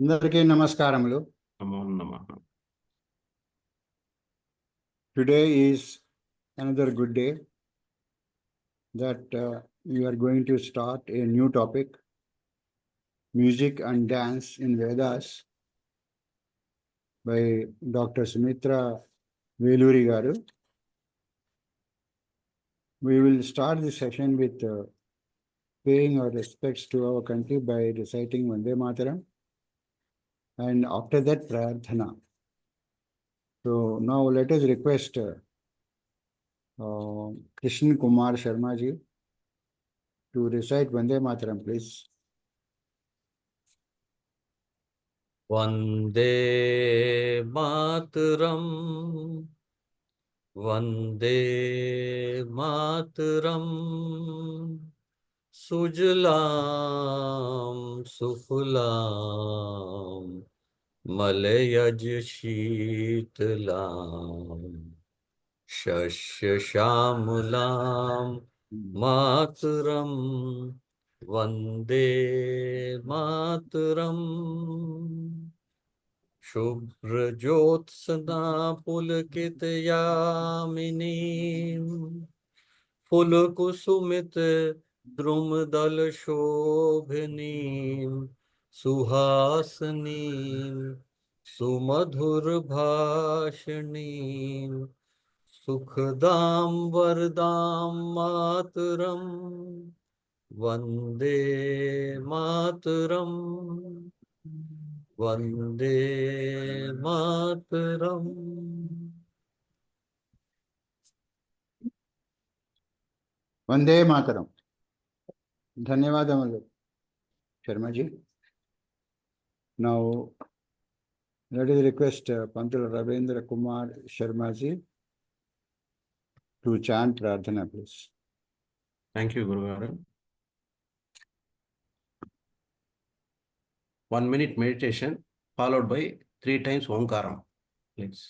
అందరికీ నమస్కారములు. నమో నమః. Today is another good day that we are going to start a new topic, music and dance in Vedas, by Dr. Sumitra Vellury garu. We will start the session with paying our respects to our country by reciting Vande Mataram, and after that Prarthana. So now let us request Krishna Kumar Sharma ji to recite Vande Mataram, please. Vande Mataram, Vande Mataram, Sujalam Sufalam, Malayaj Sheetalam, Shashya Shyamulam, Mataram, Vande Mataram. Shubhra Jyotsna Pulkit Yaminim, Fulkusumit Drumdal Shobhanim, Suhasanim, Sumadhur Bhashanim, Sukhdam Vardam Mataram, Vande Mataram, Vande Mataram. Vande Mataram. ధన్యవాదములు Sharmaji. Now let us request Pantul Ravindra Kumar Sharmaji to chant Prarthana, please. Thank you, Guru Garu. 1 minute meditation followed by 3 times Omkaram, please.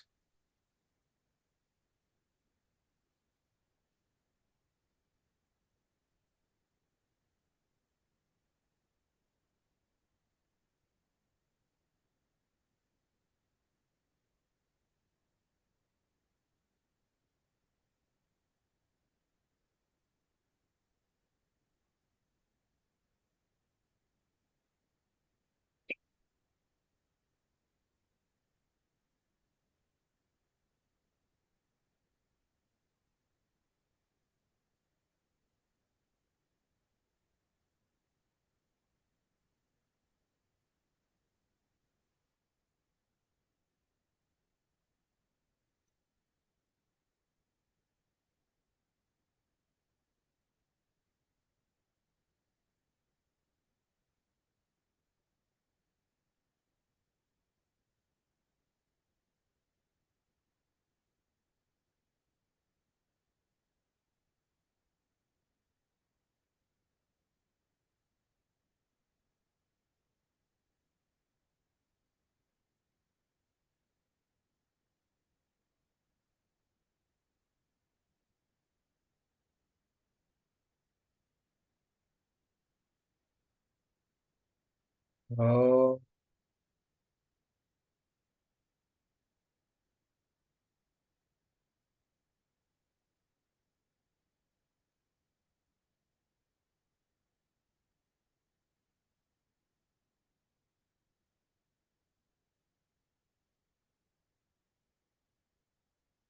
Oh.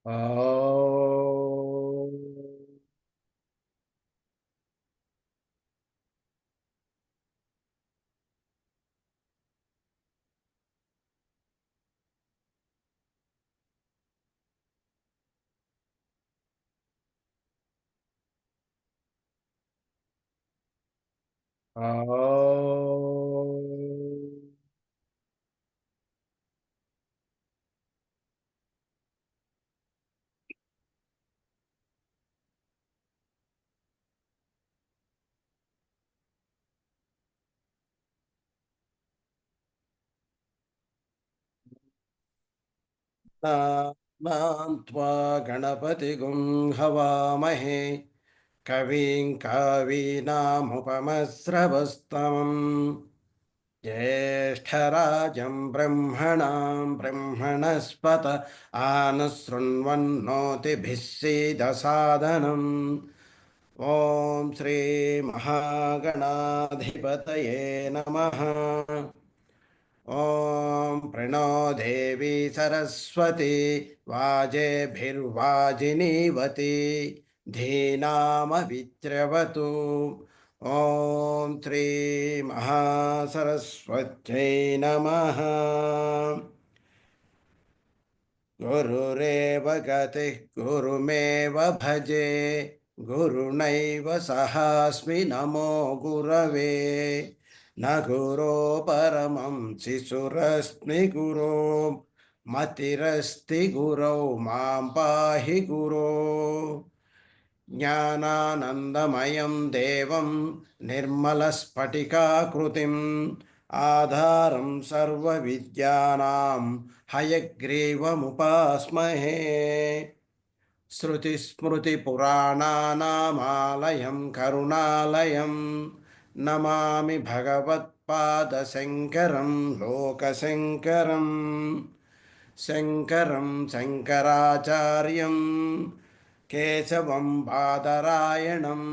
Oh. Oh. Tva Ganapati Gum Havamahe Kavin Kavinam Upamasravastam ज्येष्ठराजं ब्रह्मणां ब्रह्मणस्पत आनशृण्वन्नोतिभिः सीदसादनम् ॐ श्रीमहागणाधिपतये नमः। ॐ प्रणो देवी सरस्वती वाजेभिर्वाजिनीवती धीनामविद्रवतु। ॐ श्रीमहासरस्वत्यै नमः। गुरुरेव गतिः गुरुमेव भजे गुरुणैव सहास्मि नमो गुरवे न गुरो परमं शिशुरस्मि गुरो मतिरस्ति गुरौ मां पाहि गुरो ज्ञानानन्दमयं देवं निर्मलस्फटिकाकृतिम् आधारं सर्वविद्यानां हयग्रीवमुपास्महे श्रुतिस्मृतिपुराणानामालयं करुणालयं नमामि भगवत्पादशङ्करं लोकशङ्करम् शङ्करं शङ्कराचार्यं केशवं बादरायणं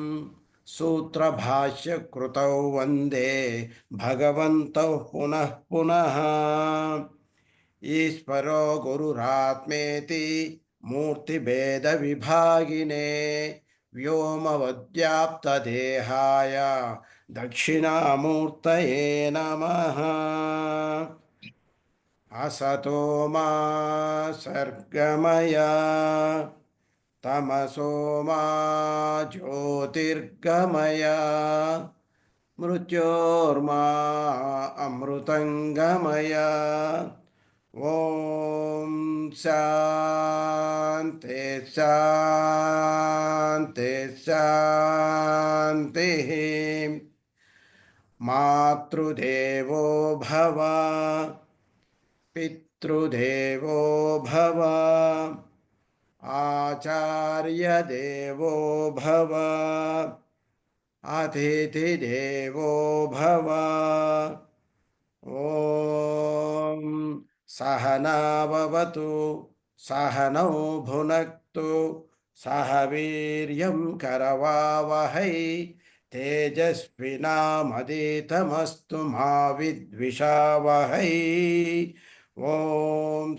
सूत्रभाष्यकृतौ वन्दे भगवन्तौ पुनः पुनः ईश्वरो गुरुरात्मेति मूर्तिभेदविभागिने व्योमवद्व्याप्तदेहाय दक्षिणामूर्तये नमः असतो मा सर्गमय तमसो मा ज्योतिर्गमय मृत्योर्मा अमृतङ्गमय ॐ शान्ति शान्ति शान्तिः मातृदेवो भव पितृदेवो भव आचार्यदेवो भव अतिथिदेवो भव ॐ सहना भवतु सहनौ भुनक्तु सह वीर्यं करवावहै तेजस्विनामदितमस्तु मा विद्विषावहै ॐ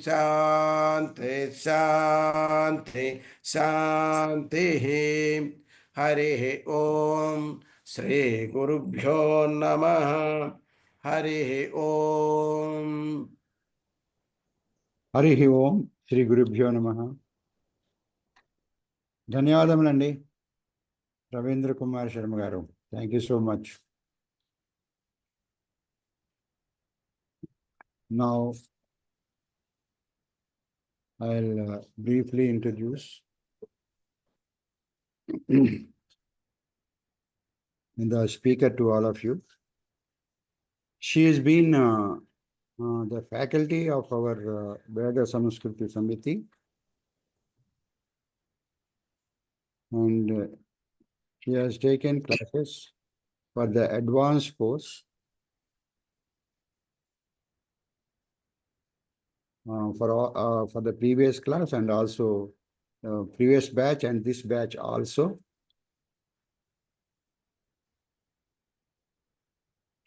शान्ति शान्ति शान्तिः हरिः ॐ श्रीगुरुभ्यो नमः हरिः ॐ హరి ఓం శ్రీ గురుభ్యో నమ. ధన్యవాదములండి రవీంద్ర కుమార్ శర్మ గారు. Thank you so much. Now I'll briefly introduce the speaker to all of you. She has been the faculty of our Veda Samskruti Samiti, and she has taken classes for the advanced course for the previous class and also previous batch and this batch also.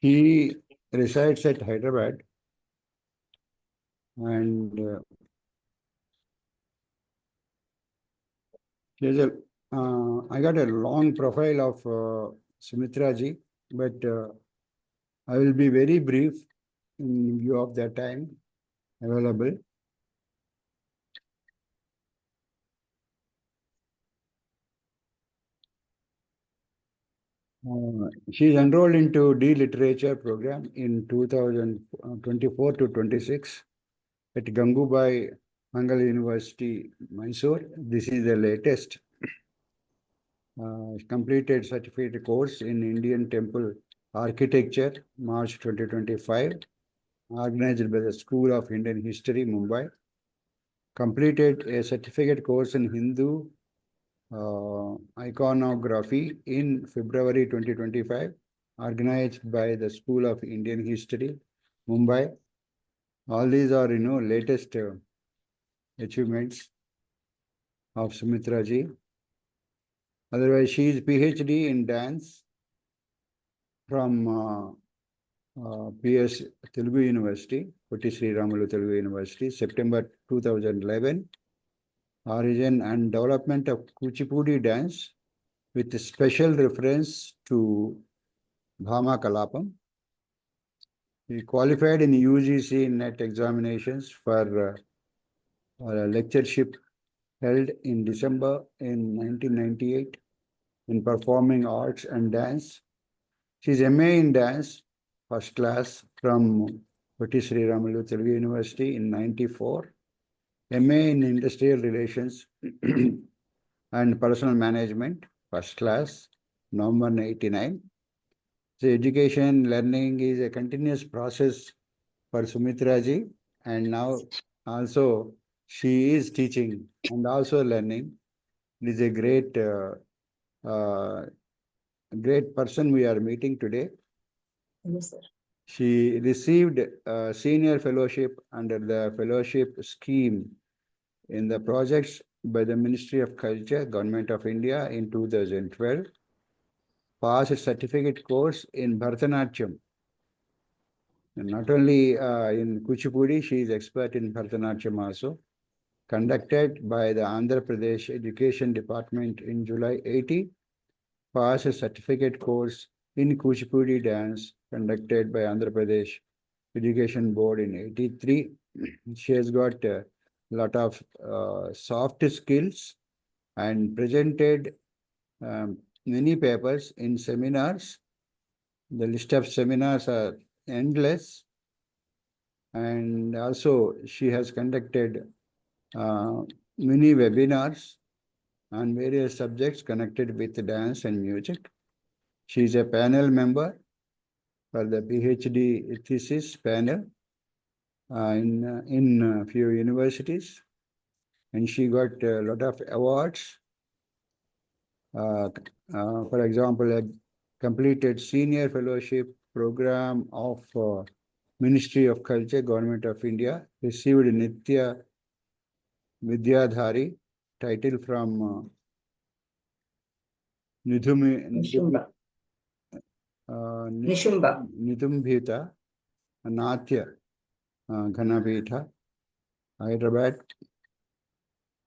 He resides at Hyderabad, and I got a long profile of Sumitra ji, but I will be very brief in view of the time available. She is enrolled into D Literature program in 2024 to 26 at Gangubai Mangal University, Mysore. This is the latest. Completed certificate course in Indian Temple Architecture, March 2025, organized by the School of Indian History, Mumbai. Completed a certificate course in Hindu iconography in February 2025, organized by the School of Indian History, Mumbai. All these are, latest achievements of Sumitra ji. Otherwise, she is PhD in dance from PS Telugu University, Putti Sri Ramalu Telugu University, September 2011. Origin and development of Kuchipudi dance with special reference to Bhama Kalapam. He qualified in UGC NET examinations for a lectureship held in December in 1998 in performing arts and dance. She is MA in dance, first class from Putti Sri Ramalu Telugu University in 94. MA in industrial relations and personal management, first class, November 89. So education, learning is a continuous process for Sumitra ji, and now also she is teaching and also learning. It is a great person we are meeting today. Yes, sir. She received a senior fellowship under the fellowship scheme in the projects by the Ministry of Culture, Government of India in 2012. Passed a certificate course in Bharatanatyam. And not only in Kuchipudi, she is expert in Bharatanatyam also. Conducted by the Andhra Pradesh Education Department in July 80. Passed a certificate course in Kuchipudi dance conducted by Andhra Pradesh Education Board in 83. She has got a lot of soft skills and presented many papers in seminars. The list of seminars are endless. And also she has conducted many webinars on various subjects connected with dance and music. She is a panel member for the PhD thesis panel in a few universities, and she got a lot of awards. For example, a completed senior fellowship program of Ministry of Culture, Government of India, received Nitya Vidyadhari title from Nishumba. Nishumba. Nitumbhita Natya Ghanapitha, Hyderabad.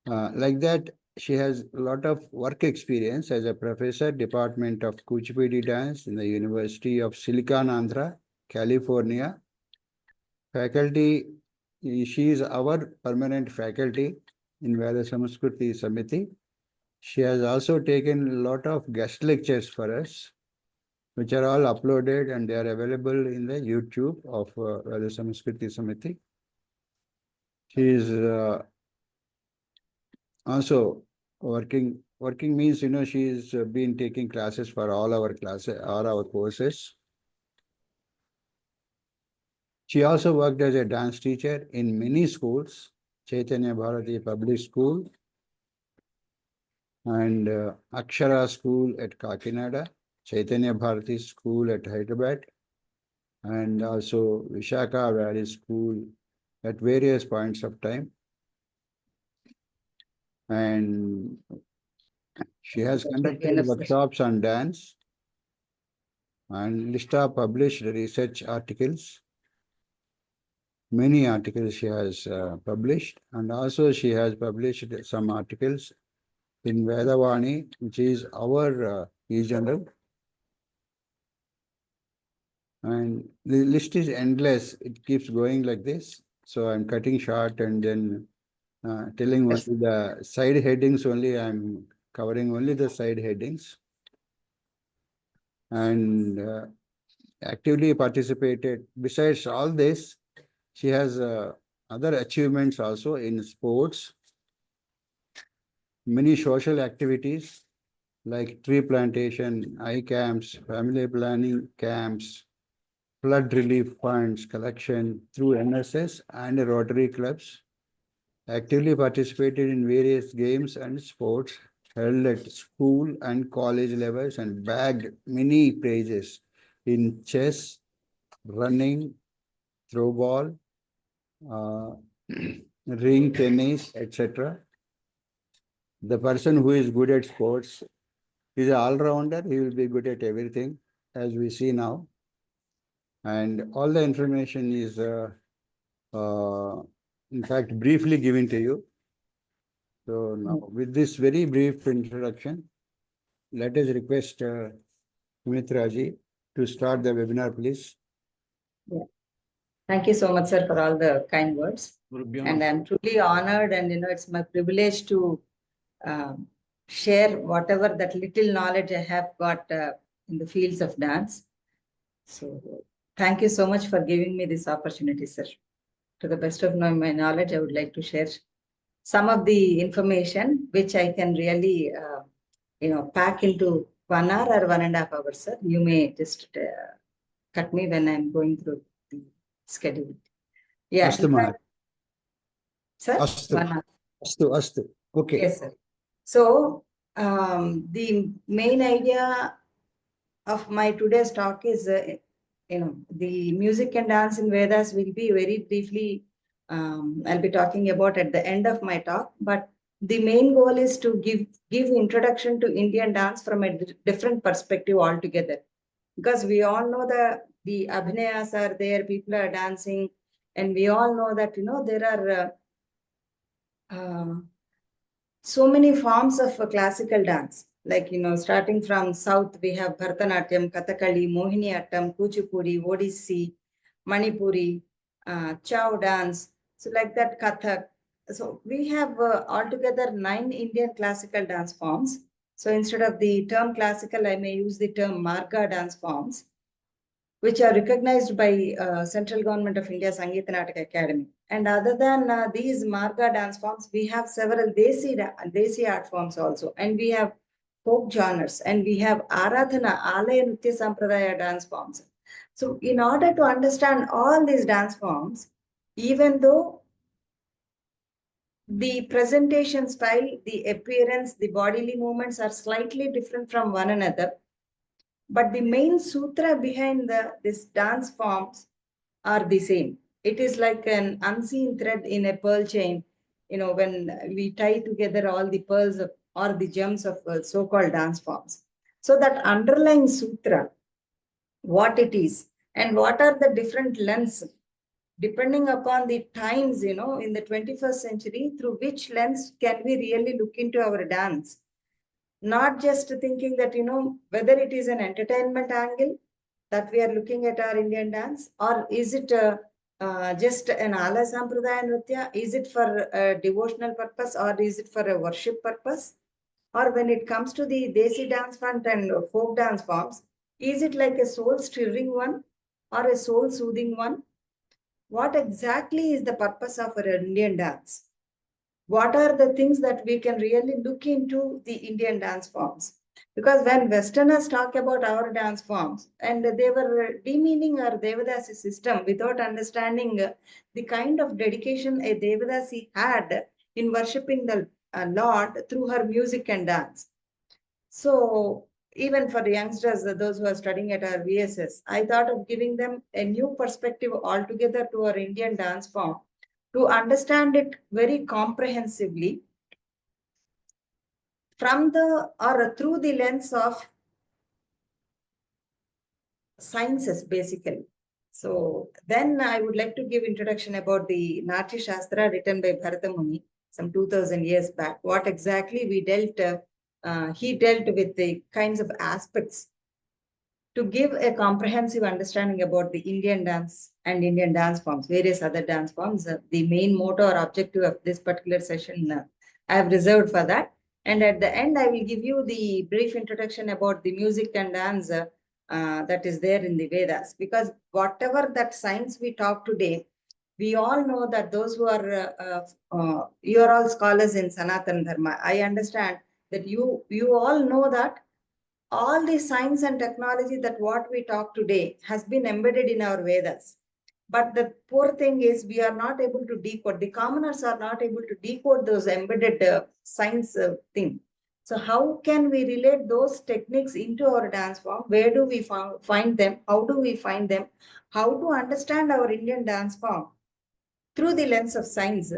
Like that, she has a lot of work experience as a professor, Department of Kuchipudi Dance in the University of Silicon, Andhra, California. Faculty, she is our permanent faculty in Veda Samskruti Samiti. She has also taken a lot of guest lectures for us, which are all uploaded and they are available in the YouTube of Veda Samskruti Samiti. She is also working means, she's been taking classes for all our classes, all our courses. She also worked as a dance teacher in many schools, Chaitanya Bharati Public School and Akshara School at Kakinada, Chaitanya Bharati School at Hyderabad, and also Vishaka Valley School at various points of time. And she has conducted workshops on dance and list of published research articles. Many articles she has published, and also she has published some articles in Vedavani, which is our e-journal. And the list is endless. It keeps going like this. So I'm cutting short and then telling only the side headings only. I'm covering only the side headings. And actively participated. Besides all this, she has other achievements also in sports, many social activities like tree plantation, eye camps, family planning camps, flood relief funds collection through NSS and Rotary clubs, actively participated in various games and sports held at school and college levels and bagged many prizes in chess, running, throw ball, ring tennis, etc. The person who is good at sports is an all-rounder. He will be good at everything, as we see now. And all the information is, in fact, briefly given to you. So now, with this very brief introduction, let us request Sumitra ji to start the webinar, please. Yeah. Thank you so much, sir, for all the kind words. And I'm truly honored, and it's my privilege to share whatever that little knowledge I have got in the fields of dance. So thank you so much for giving me this opportunity, sir. To the best of my knowledge, I would like to share some of the information which I can really, pack into 1 hour or 1.5 hours, sir. You may just cut me when I'm going through the schedule. Yeah. Astu, Maharaj. Sir? Astu. 1 hour. Astu. Okay. Yes, sir. So the main idea of my today's talk is, the music and dance in Vedas will be very briefly, I'll be talking about at the end of my talk, but the main goal is to give introduction to Indian dance from a different perspective altogether. Because we all know that the abhinayas are there, people are dancing, and we all know that, there are so many forms of classical dance. Like, starting from South, we have Bharatanatyam, Kathakali, Mohiniyattam, Kuchipudi, Odissi, Manipuri, Chow dance. So like that, Kathak. So we have altogether 9 Indian classical dance forms. So instead of the term classical, I may use the term Marga dance forms, which are recognized by Central Government of India Sangeeta Nataka Academy. And other than these Marga dance forms, we have several Desi art forms also. And we have folk genres, and we have Aradhana, Alaya Nritya Sampradaya dance forms. So in order to understand all these dance forms, even though the presentation style, the appearance, the bodily movements are slightly different from one another, but the main sutra behind this dance forms are the same. It is like an unseen thread in a pearl chain, when we tie together all the pearls or the gems of so-called dance forms. So that underlying sutra, what it is, and what are the different lens, depending upon the times, in the 21st century, through which lens can we really look into our dance? Not just thinking that, whether it is an entertainment angle that we are looking at our Indian dance, or is it just an Ala Sampradaya Nritya? Is it for a devotional purpose, or is it for a worship purpose? Or when it comes to the Desi dance front and folk dance forms, is it like a soul stirring one or a soul soothing one? What exactly is the purpose of our Indian dance? What are the things that we can really look into the Indian dance forms? Because when Westerners talk about our dance forms, and they were demeaning our Devadasi system without understanding the kind of dedication a Devadasi had in worshipping the Lord through her music and dance. So even for the youngsters, those who are studying at our VSS, I thought of giving them a new perspective altogether to our Indian dance form, to understand it very comprehensively from or through the lens of sciences, basically. So then I would like to give introduction about the Natya Shastra written by Bharata Muni some 2000 years back. What exactly he dealt with the kinds of aspects to give a comprehensive understanding about the Indian dance and Indian dance forms, various other dance forms. The main motto or objective of this particular session I have reserved for that. And at the end, I will give you the brief introduction about the music and dance that is there in the Vedas. Because whatever that science we talk today, we all know that those who are, you are all scholars in Sanatana Dharma. I understand that you all know that all the science and technology that what we talk today has been embedded in our Vedas. But the poor thing is we are not able to decode. The commoners are not able to decode those embedded science thing. So how can we relate those techniques into our dance form? Where do we find them? How do we find them? How to understand our Indian dance form through the lens of science,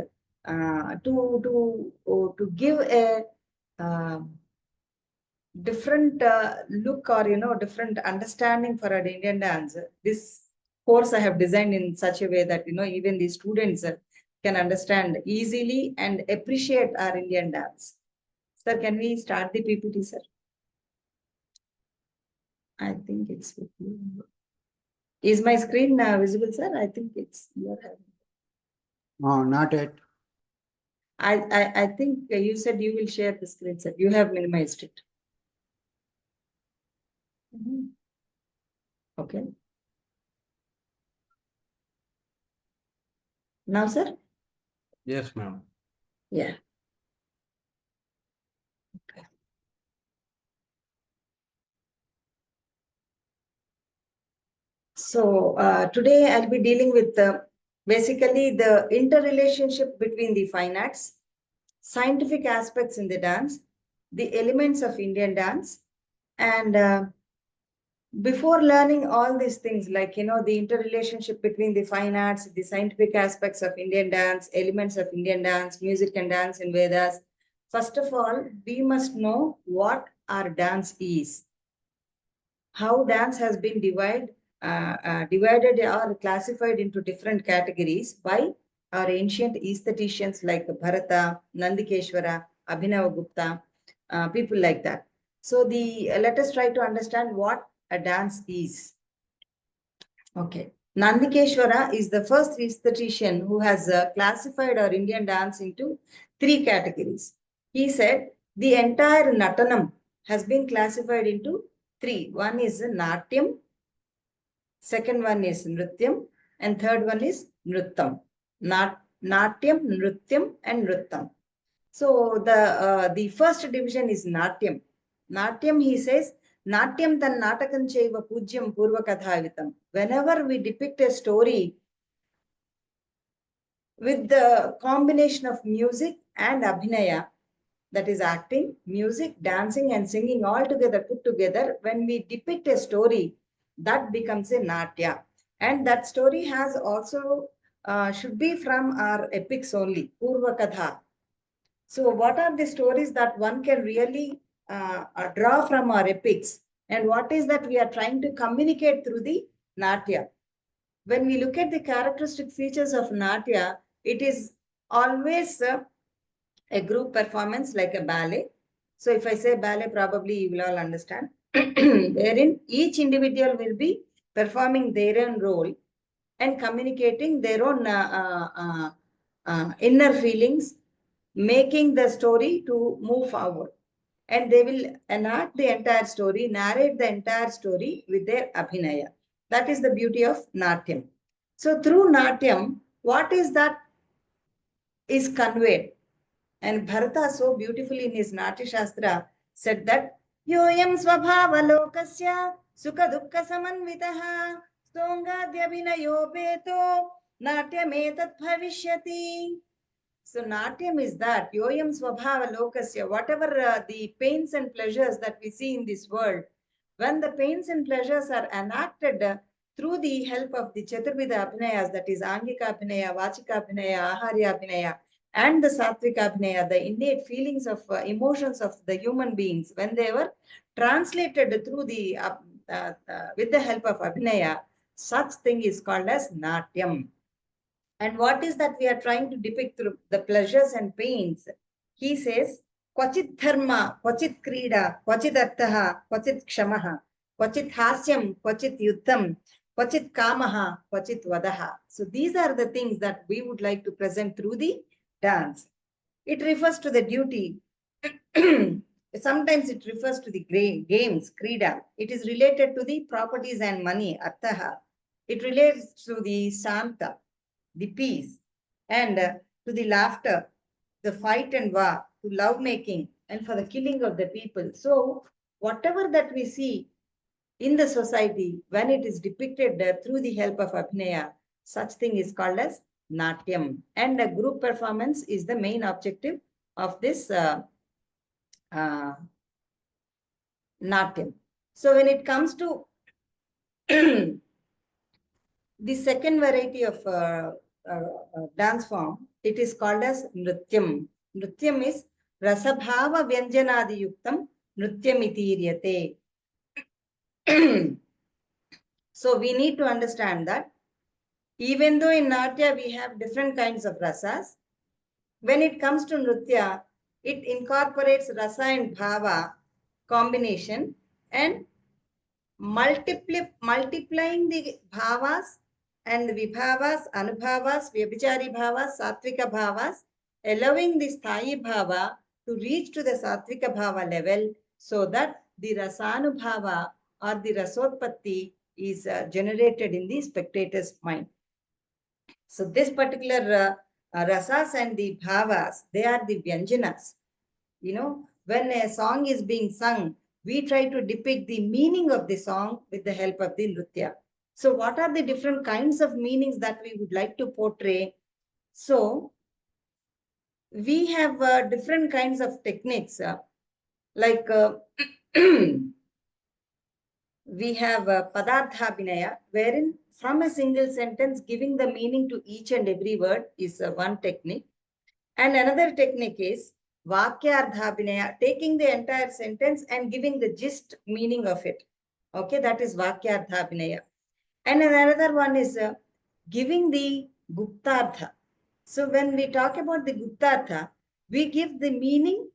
to give a different look, or different understanding for our Indian dance. This course I have designed in such a way that even the students can understand easily and appreciate our Indian dance. Sir, can we start the PPT, sir? I think it's with you. Is my screen visible, sir? I think it's your hand. No, not yet. I think you said you will share the screen, sir. You have minimized it. Okay. Now, sir? Yes, ma'am. Yeah. Okay. So today I'll be dealing with basically the interrelationship between the fine arts, scientific aspects in the dance, the elements of Indian dance, and before learning all these things, like the interrelationship between the fine arts, the scientific aspects of Indian dance, elements of Indian dance, music and dance in Vedas, first of all, we must know what our dance is, how dance has been divided or classified into different categories by our ancient aestheticians like Bharata, Nandikeshwara, Abhinavagupta, people like that. So let us try to understand what a dance is. Okay. Nandikeshwara is the first aesthetician who has classified our Indian dance into 3 categories. He said the entire Natanam has been classified into 3. One is Natyam, second one is Nrityam, and third one is Nrittam. Natyam, Nrityam, and Nrittam. So the first division is Natyam. Natyam, he says, Natyam tan natakam chaiva pujyam purvakathavitam. Whenever we depict a story with the combination of music and abhinaya, that is acting, music, dancing, and singing all together, put together, when we depict a story, that becomes a natya. And that story has also, should be from our epics only, Purvakatha. So what are the stories that one can really draw from our epics? And what is that we are trying to communicate through the natya? When we look at the characteristic features of natya, it is always a group performance like a ballet. So if I say ballet, probably you will all understand. Wherein each individual will be performing their own role and communicating their own inner feelings, making the story to move forward. And they will enact the entire story, narrate the entire story with their abhinaya. That is the beauty of Natyam. So through Natyam, what is that is conveyed? And Bharata so beautifully in his Natya Shastra said that Yoyam Swabhava Lokasya Sukha Dukkha Samanvitaha Stongadyabhinayo Peto Natyametat Bhavishyati. So Natyam is that Yoyam Swabhava Lokasya, whatever the pains and pleasures that we see in this world, when the pains and pleasures are enacted through the help of the Chaturvida Abhinayas, that is Angika Abhinaya, Vachika Abhinaya, Aharya Abhinaya, and the Sattvika Abhinaya, the innate feelings of emotions of the human beings, when they were translated through the with the help of Abhinaya, such thing is called as Natyam. And what is that we are trying to depict through the pleasures and pains? He says, Kwachit dharma, kwachit krida, kwachit arthaha, kwachit kshamaha, kwachit hasyam, kwachit yuddham, kwachit kamaha, kwachit vadaha. So these are the things that we would like to present through the dance. It refers to the duty. Sometimes it refers to the games, krida. It is related to the properties and money, arthaha. It relates to the santa, the peace, and to the laughter, the fight and war, to love making, and for the killing of the people. So whatever that we see in the society, when it is depicted through the help of Abhinaya, such thing is called as Natyam. And a group performance is the main objective of this Natyam. So when it comes to the second variety of dance form, it is called as Nrityam. Nrityam is Rasabhava Vyanjanadi Yuktam Nrityam Itiryate. So we need to understand that even though in Natya we have different kinds of rasas, when it comes to Nritya, it incorporates rasa and bhava combination and multiplying the bhavas and vibhavas, anubhavas, vyabhichari bhavas, satvika bhavas, allowing the sthayi bhava to reach to the satvika bhava level so that the rasanubhava or the rasotpatti is generated in the spectator's mind. So this particular rasas and the bhavas, they are the vyanjanas. You know, when a song is being sung, we try to depict the meaning of the song with the help of the nritya. So what are the different kinds of meanings that we would like to portray? So we have different kinds of techniques like we have Padarthabhinaya, wherein from a single sentence giving the meaning to each and every word is one technique. And another technique is Vakyardhabhinaya, taking the entire sentence and giving the gist meaning of it. Okay, that is Vakyardhabhinaya. And another one is giving the Guptartha. So when we talk about the Guptartha, we give the meaning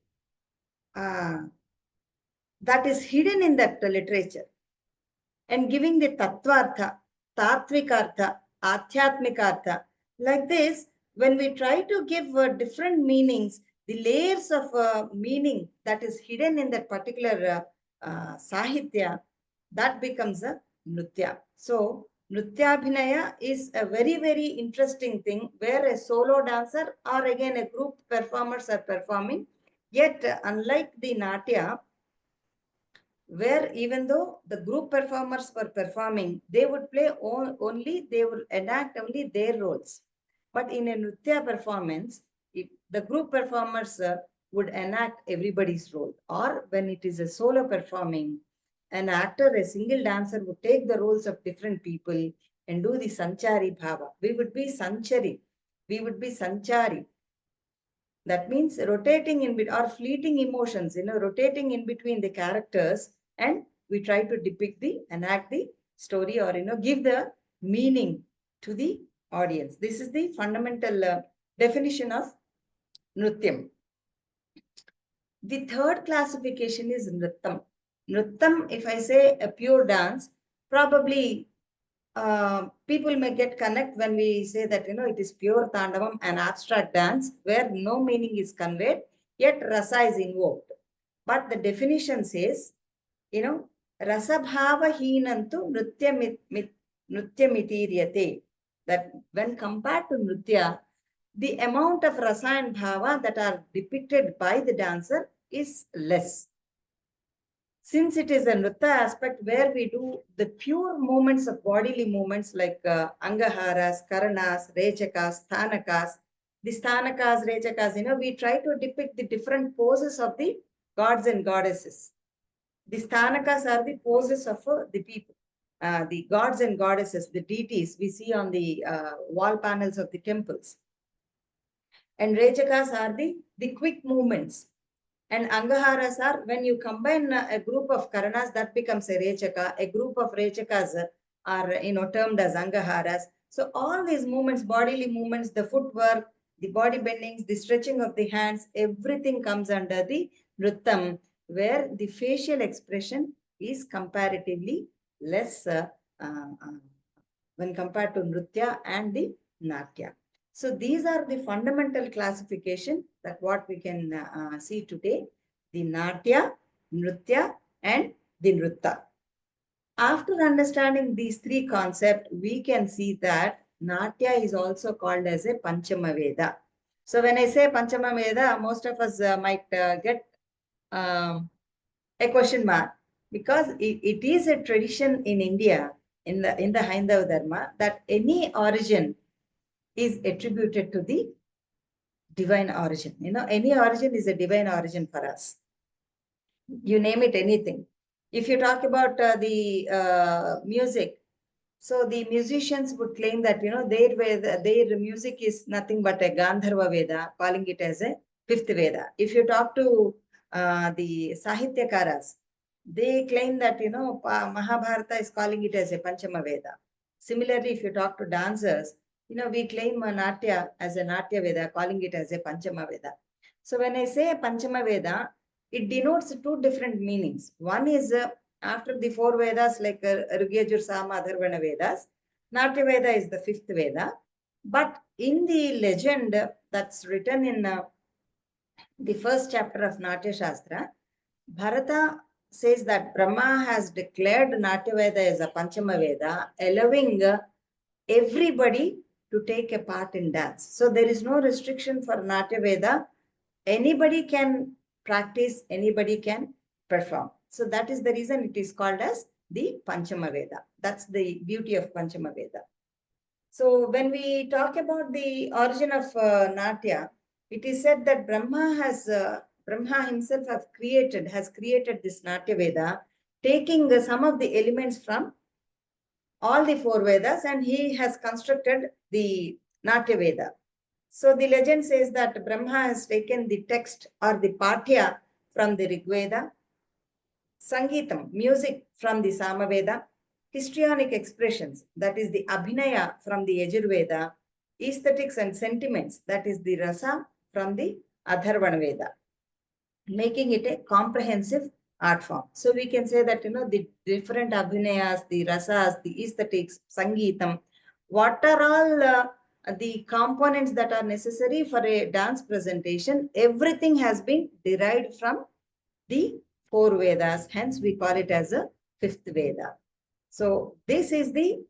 that is hidden in that literature and giving the Tattvartha, Tatvikartha, Adhyatmikartha. Like this, when we try to give different meanings, the layers of meaning that is hidden in that particular Sahitya, that becomes a Nritya. So, Nrityabhinaya is a very, very interesting thing where a solo dancer or again a group performers are performing. Yet, unlike the Natya, where even though the group performers were performing, they would play only, they will enact only their roles. But in a Nritya performance, if the group performers would enact everybody's role. Or when it is a solo performing, an actor, a single dancer would take the roles of different people and do the Sanchari Bhava. We would be Sanchari. We would be Sanchari. That means rotating in between or fleeting emotions, rotating in between the characters, and we try to depict enact the story or, give the meaning to the audience. This is the fundamental definition of Nrityam. The third classification is Nrittam. Nrittam, if I say a pure dance, probably people may get connect when we say that, it is pure Tandavam, an abstract dance where no meaning is conveyed, yet rasa is invoked. But the definition says, rasabhava hinantu nrityamitiryate. That when compared to nritya, the amount of rasa and bhava that are depicted by the dancer is less. Since it is a nritya aspect where we do the pure movements of bodily movements like angaharas, karanas, rechakas, sthanakas, the sthanakas, rechakas, we try to depict the different poses of the gods and goddesses. The sthanakas are the poses of the people, the gods and goddesses, the deities we see on the wall panels of the temples. And rechakas are the quick movements. And angaharas are when you combine a group of karanas, that becomes a rechaka. A group of rechakas are termed as angaharas. So all these movements, bodily movements, the footwork, the body bendings, the stretching of the hands, everything comes under the nrittam, where the facial expression is comparatively less when compared to nritya and the natya. So these are the fundamental classification that what we can see today, the Natya, Nritya and the Nritta. After understanding these three concepts, we can see that Natya is also called as a Panchama Veda. So when I say Panchama Veda, most of us might get a question mark because it is a tradition in India, in the Haindava Dharma, that any origin is attributed to the divine origin. Any origin is a divine origin for us. You name it, anything. If you talk about the music, so the musicians would claim that, their Veda, their music is nothing but a Gandharva Veda, calling it as a fifth Veda. If you talk to the Sahityakaras, they claim that, Mahabharata is calling it as a Panchama Veda. Similarly, if you talk to dancers, we claim Natya as a Natya Veda, calling it as a Panchama Veda. So when I say Panchama Veda, it denotes two different meanings. One is after the four Vedas like Rigejur, Sama, Atharvana Vedas, Natya Veda is the fifth Veda. But in the legend that's written in the first chapter of Natya Shastra, Bharata says that Brahma has declared Natya Veda as a Panchama Veda, allowing everybody to take a part in dance. So there is no restriction for Natya Veda. Anybody can practice, anybody can perform. So that is the reason it is called as the Panchama Veda. That's the beauty of Panchama Veda. So when we talk about the origin of Natya, it is said that Brahma himself has created this Natya Veda, taking some of the elements from all the four Vedas, and he has constructed the Natya Veda. So the legend says that Brahma has taken the text or the Patya from the Rig Veda, Sangeetam, music from the Samaveda, histrionic expressions, that is the Abhinaya from the Yajurveda, aesthetics and sentiments, that is the Rasa from the Atharvana Veda, making it a comprehensive art form. So we can say that, the different Abhinayas, the Rasas, the aesthetics, Sangeetam, what are all the components that are necessary for a dance presentation, everything has been derived from the four Vedas. Hence, we call it as a fifth Veda. So this is the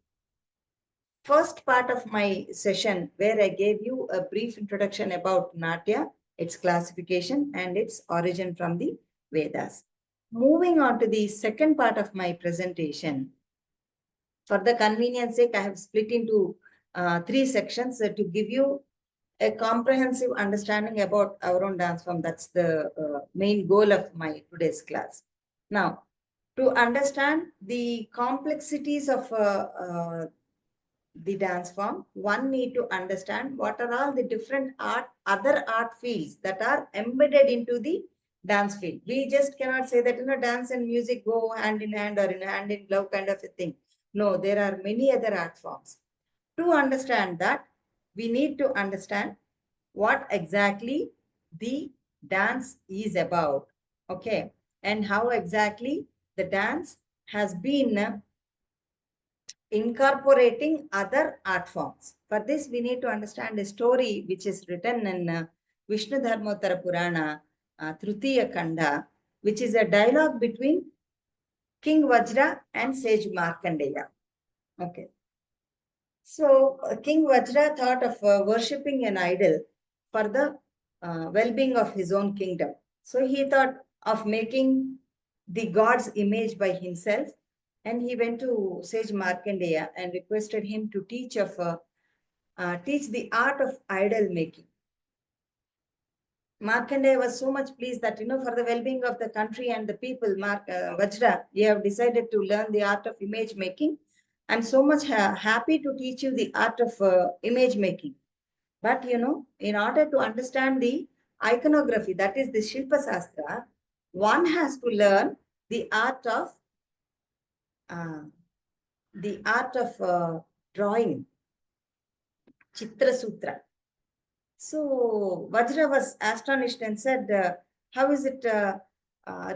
first part of my session where I gave you a brief introduction about Natya, its classification and its origin from the Vedas. Moving on to the second part of my presentation. For the convenience sake, I have split into three sections to give you a comprehensive understanding about our own dance form. That's the main goal of my today's class. Now, to understand the complexities of the dance form, one need to understand what are all the different other art fields that are embedded into the dance field. We just cannot say that, dance and music go hand in hand or in hand in glove kind of a thing. No, there are many other art forms. To understand that, we need to understand what exactly the dance is about, okay, and how exactly the dance has been incorporating other art forms. For this, we need to understand a story which is written in Vishnu Dharmottara Purana, Tritiya Kanda, which is a dialogue between King Vajra and Sage Markandeya. Okay. So King Vajra thought of worshipping an idol for the well-being of his own kingdom. So he thought of making the god's image by himself, and he went to Sage Markandeya and requested him to teach the art of idol making. Markandeya was so much pleased that, for the well-being of the country and the people, Vajra, you have decided to learn the art of image making. I'm so much happy to teach you the art of image making. But, in order to understand the iconography, that is the Shilpa Sastra, one has to learn the art of drawing, Chitra Sutra. So Vajra was astonished and said, how is it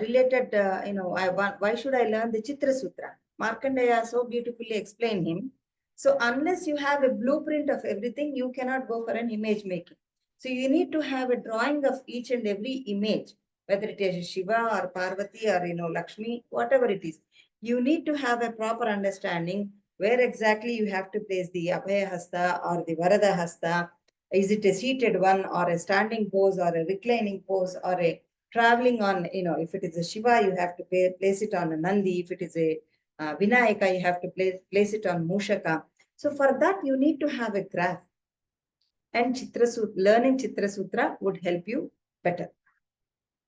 related, why should I learn the Chitra Sutra? Markandeya so beautifully explained him. So unless you have a blueprint of everything, you cannot go for an image making. So you need to have a drawing of each and every image, whether it is Shiva or Parvati or, Lakshmi, whatever it is. You need to have a proper understanding where exactly you have to place the Abhaya Hasta or the Varada Hasta. Is it a seated one or a standing pose or a reclining pose or a traveling on, if it is a Shiva, you have to place it on a Nandi. If it is a Vinayaka, you have to place it on Mushaka. So for that, you need to have a graph. And learning Chitra Sutra would help you better.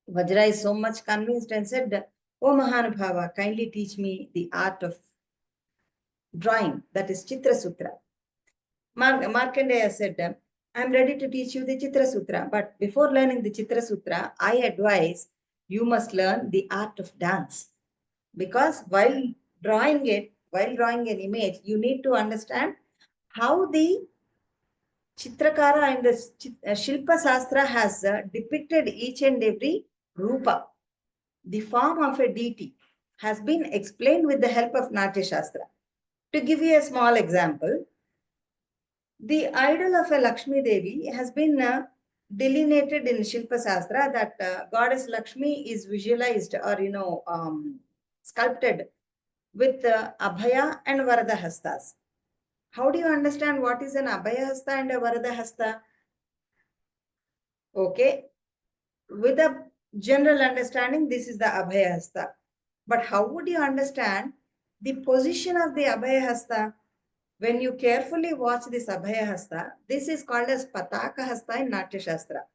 Vajra is so much convinced and said, "Oh Mahanubhava, kindly teach me the art of drawing, that is Chitra Sutra." Markandeya said, "I'm ready to teach you the Chitra Sutra, but before learning the Chitra Sutra, I advise you must learn the art of dance. Because while drawing an image, you need to understand how the Chitrakara and the Shilpa Sastra has depicted each and every Rupa. The form of a deity has been explained with the help of Natya Shastra. To give you a small example, the idol of a Lakshmi Devi has been delineated in Shilpa Sastra that goddess Lakshmi is visualized or sculpted with Abhaya and Varada Hastas. How do you understand what is an Abhaya Hasta and a Varada Hasta? Okay, with a general understanding, this is the Abhaya Hasta. But how would you understand the position of the Abhaya Hasta? When you carefully watch this Abhaya Hasta, this is called as Pataka Hasta in Natya Shastra.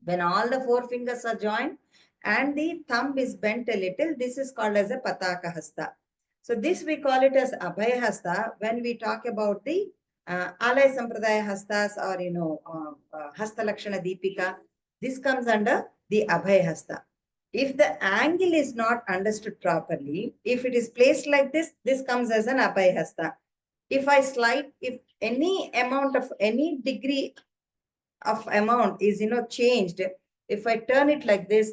When all the four fingers are joined and the thumb is bent a little, this is called as a Pataka Hasta. So this we call it as Abhaya Hasta when we talk about the Alay Sampradaya Hastas or Hasta Lakshana Deepika. This comes under the Abhaya Hasta. If the angle is not understood properly, if it is placed like this, this comes as an Abhaya Hasta. If any amount of any degree of amount is changed, if I turn it like this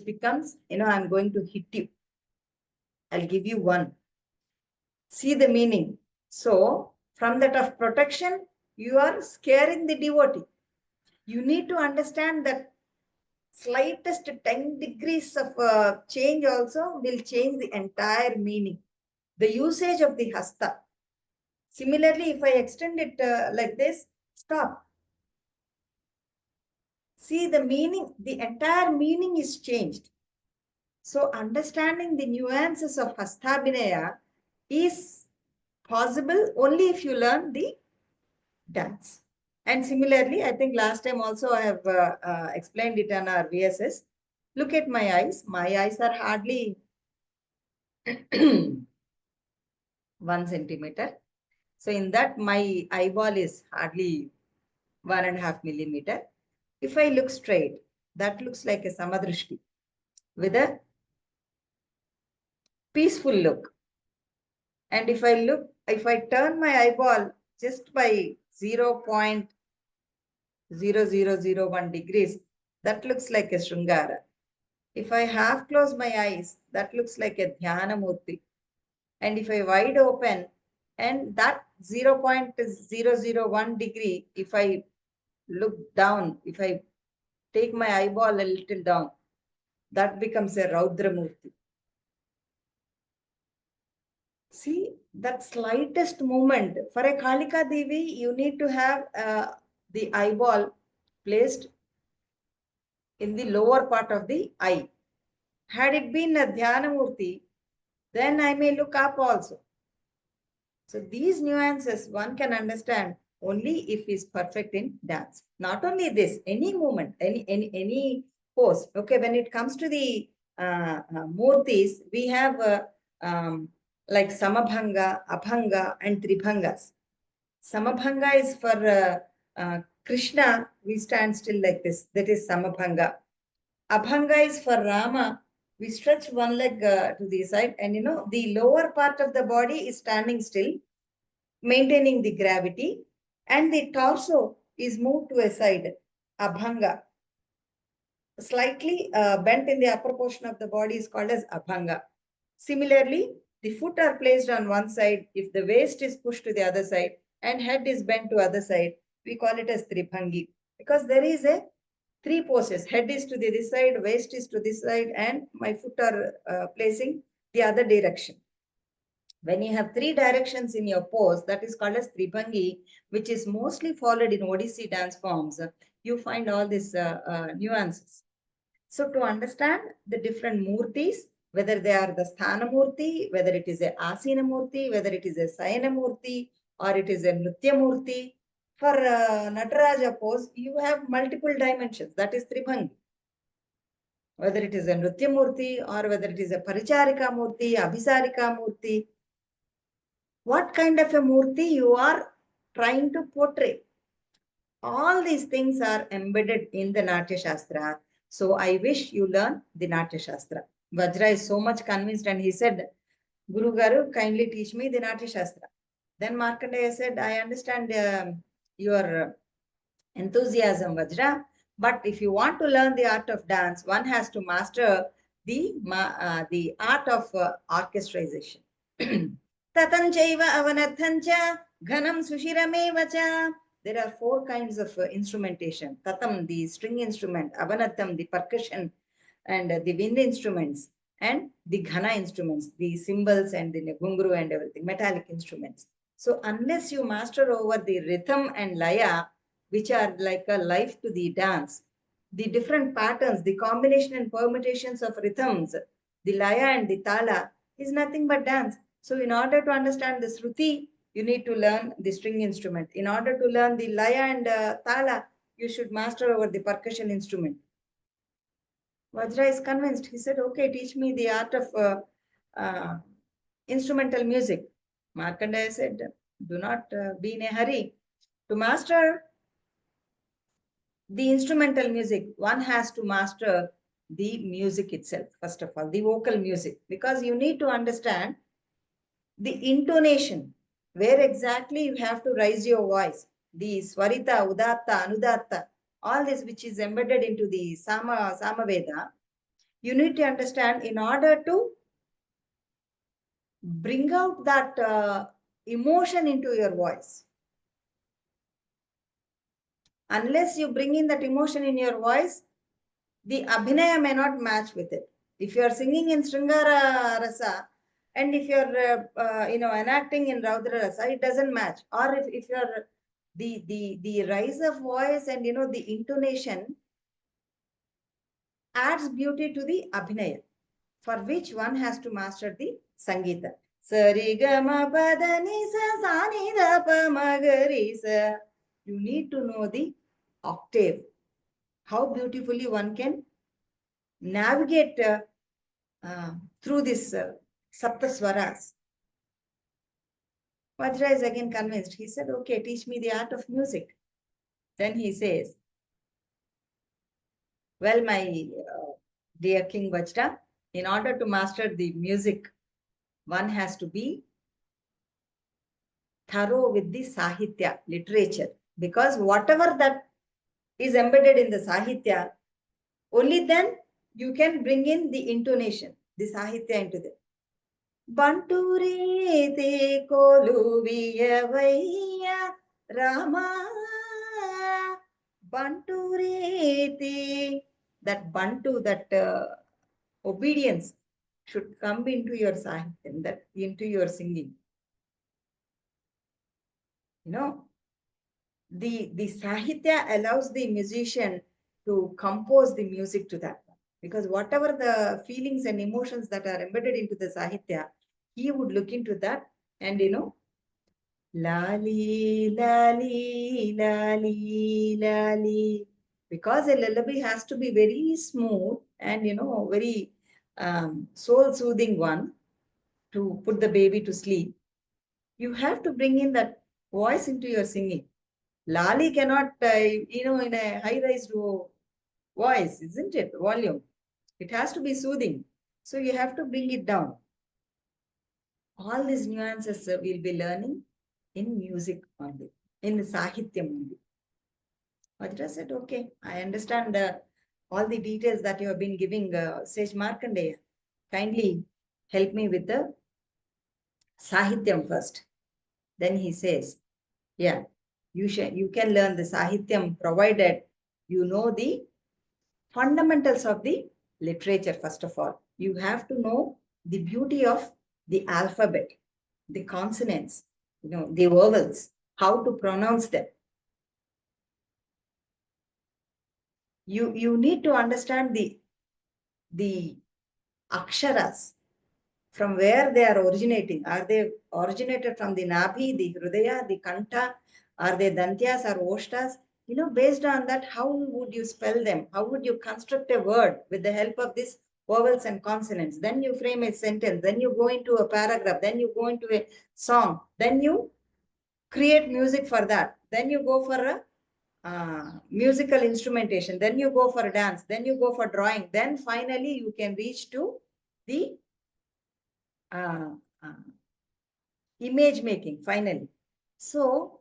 becomes I'm going to hit you. I'll give you one. See the meaning. So from that of protection, you are scaring the devotee. You need to understand that slightest 10 degrees of change also will change the entire meaning, the usage of the hasta. Similarly, if I extend it like this, stop. See the meaning, the entire meaning is changed. So understanding the nuances of Hastabhinaya is possible only if you learn the dance. And similarly, I think last time also I have explained it on our VSS. Look at my eyes. My eyes are hardly 1 centimeter. So in that, my eyeball is hardly 1.5 millimeter. If I look straight, that looks like a samadrishti with a peaceful look. And if I turn my eyeball just by 0.0001 degrees, that looks like a Shrungara. If I half close my eyes, that looks like a Dhyana Murti. And if I wide open, and that 0.001 degree, if I look down, if I take my eyeball a little down, that becomes a Raudra Murti. See, that slightest movement. For a Kalika Devi, you need to have the eyeball placed in the lower part of the eye. Had it been a Dhyana Murti, then I may look up also. So these nuances one can understand only if he is perfect in dance. Not only this, any movement, any pose. Okay, when it comes to the murtis, we have like Samabhanga, Abhanga, and Tribhangas. Samabhanga is for Krishna, we stand still like this. That is Samabhanga. Abhanga is for Rama. We stretch one leg to the side, and the lower part of the body is standing still, maintaining the gravity, and the torso is moved to a side, Abhanga. Slightly bent in the upper portion of the body is called as Abhanga. Similarly, the foot are placed on one side. If the waist is pushed to the other side and head is bent to other side, we call it as Tribhangi. Because there is a 3 poses. Head is to this side, waist is to this side, and my foot are placing the other direction. When you have 3 directions in your pose, that is called as Tribhangi, which is mostly followed in Odissi dance forms. You find all these nuances. So to understand the different murtis, whether they are the Sthana Murti, whether it is a Asina Murti, whether it is a Sayana Murti, or it is a Nritya Murti, for Nataraja pose, you have multiple dimensions. That is Tribhangi. whether it is a Nritya Murti or whether it is a Paricharika Murti, Abhisarika Murti. What kind of a Murti you are trying to portray? All these things are embedded in the Natya Shastra. So I wish you learn the Natya Shastra. Vajra is so much convinced and he said, Guru Garu, kindly teach me the Natya Shastra. Then Markandeya said, I understand your enthusiasm, Vajra, but if you want to learn the art of dance, one has to master the art of orchestration. Tatanchaiva avanathancha ghanam sushirameva. There are 4 kinds of instrumentation. Tatam, the string instrument, avanatam, the percussion and the wind instruments, and the ghana instruments, the cymbals and the gunguru and everything, metallic instruments. So unless you master over the rhythm and laya, which are like a life to the dance, the different patterns, the combination and permutations of rhythms, the laya and the tala is nothing but dance. So in order to understand the Shruti, you need to learn the string instrument. In order to learn the laya and tala, you should master over the percussion instrument. Vajra is convinced. He said, okay, teach me the art of instrumental music. Markandeya said, do not be in a hurry. To master the instrumental music, one has to master the music itself, first of all, the vocal music, because you need to understand the intonation, where exactly you have to raise your voice, the Swarita, Udatta, Anudatta, all this which is embedded into the Sama Veda, you need to understand in order to bring out that emotion into your voice. Unless you bring in that emotion in your voice, the abhinaya may not match with it. If you are singing in Sringara Rasa, and if you're enacting in Raudra Rasa, it doesn't match. Or if you're the rise of voice and the intonation adds beauty to the abhinaya, for which one has to master the Sangeeta. Sarigama padanisa sanida magarisa. You need to know the octave. How beautifully one can navigate through this Sapta Swaras. Vajra is again convinced. He said, okay, teach me the art of music. Then he says, well, my dear King Vajra, in order to master the music, one has to be thorough with the Sahitya, literature. Because whatever that is embedded in the Sahitya, only then you can bring in the intonation, the Sahitya into the Banture te koluviyavaya Rama. Banture te, that Bantu, that obedience should come into your Sahityam, that into your singing. The Sahitya allows the musician to compose the music to that. Because whatever the feelings and emotions that are embedded into the Sahitya, he would look into that and lali, lali, lali, lali. Because a lullaby has to be very smooth and very soul-soothing one to put the baby to sleep. You have to bring in that voice into your singing. Lali cannot, in a high-raised voice, isn't it? Volume. It has to be soothing. So you have to bring it down. All these nuances we'll be learning in music only, in the Sahityam only. Vajra said, okay, I understand all the details that you have been giving, Sage Markandeya. Kindly help me with the Sahityam first. Then he says, yeah, you can learn the Sahityam provided you know the fundamentals of the literature. First of all, you have to know the beauty of the alphabet, the consonants, the vowels, how to pronounce them. You need to understand the aksharas, from where they are originating. Are they originated from the Nabhi, the Hrudaya, the Kanta? Are they Dantyas or Oshtas? based on that, how would you spell them? How would you construct a word with the help of this vowels and consonants? Then you frame a sentence, then you go into a paragraph, then you go into a song, then you create music for that. Then you go for a musical instrumentation, then you go for dance, then you go for drawing, then finally you can reach to the image making finally. So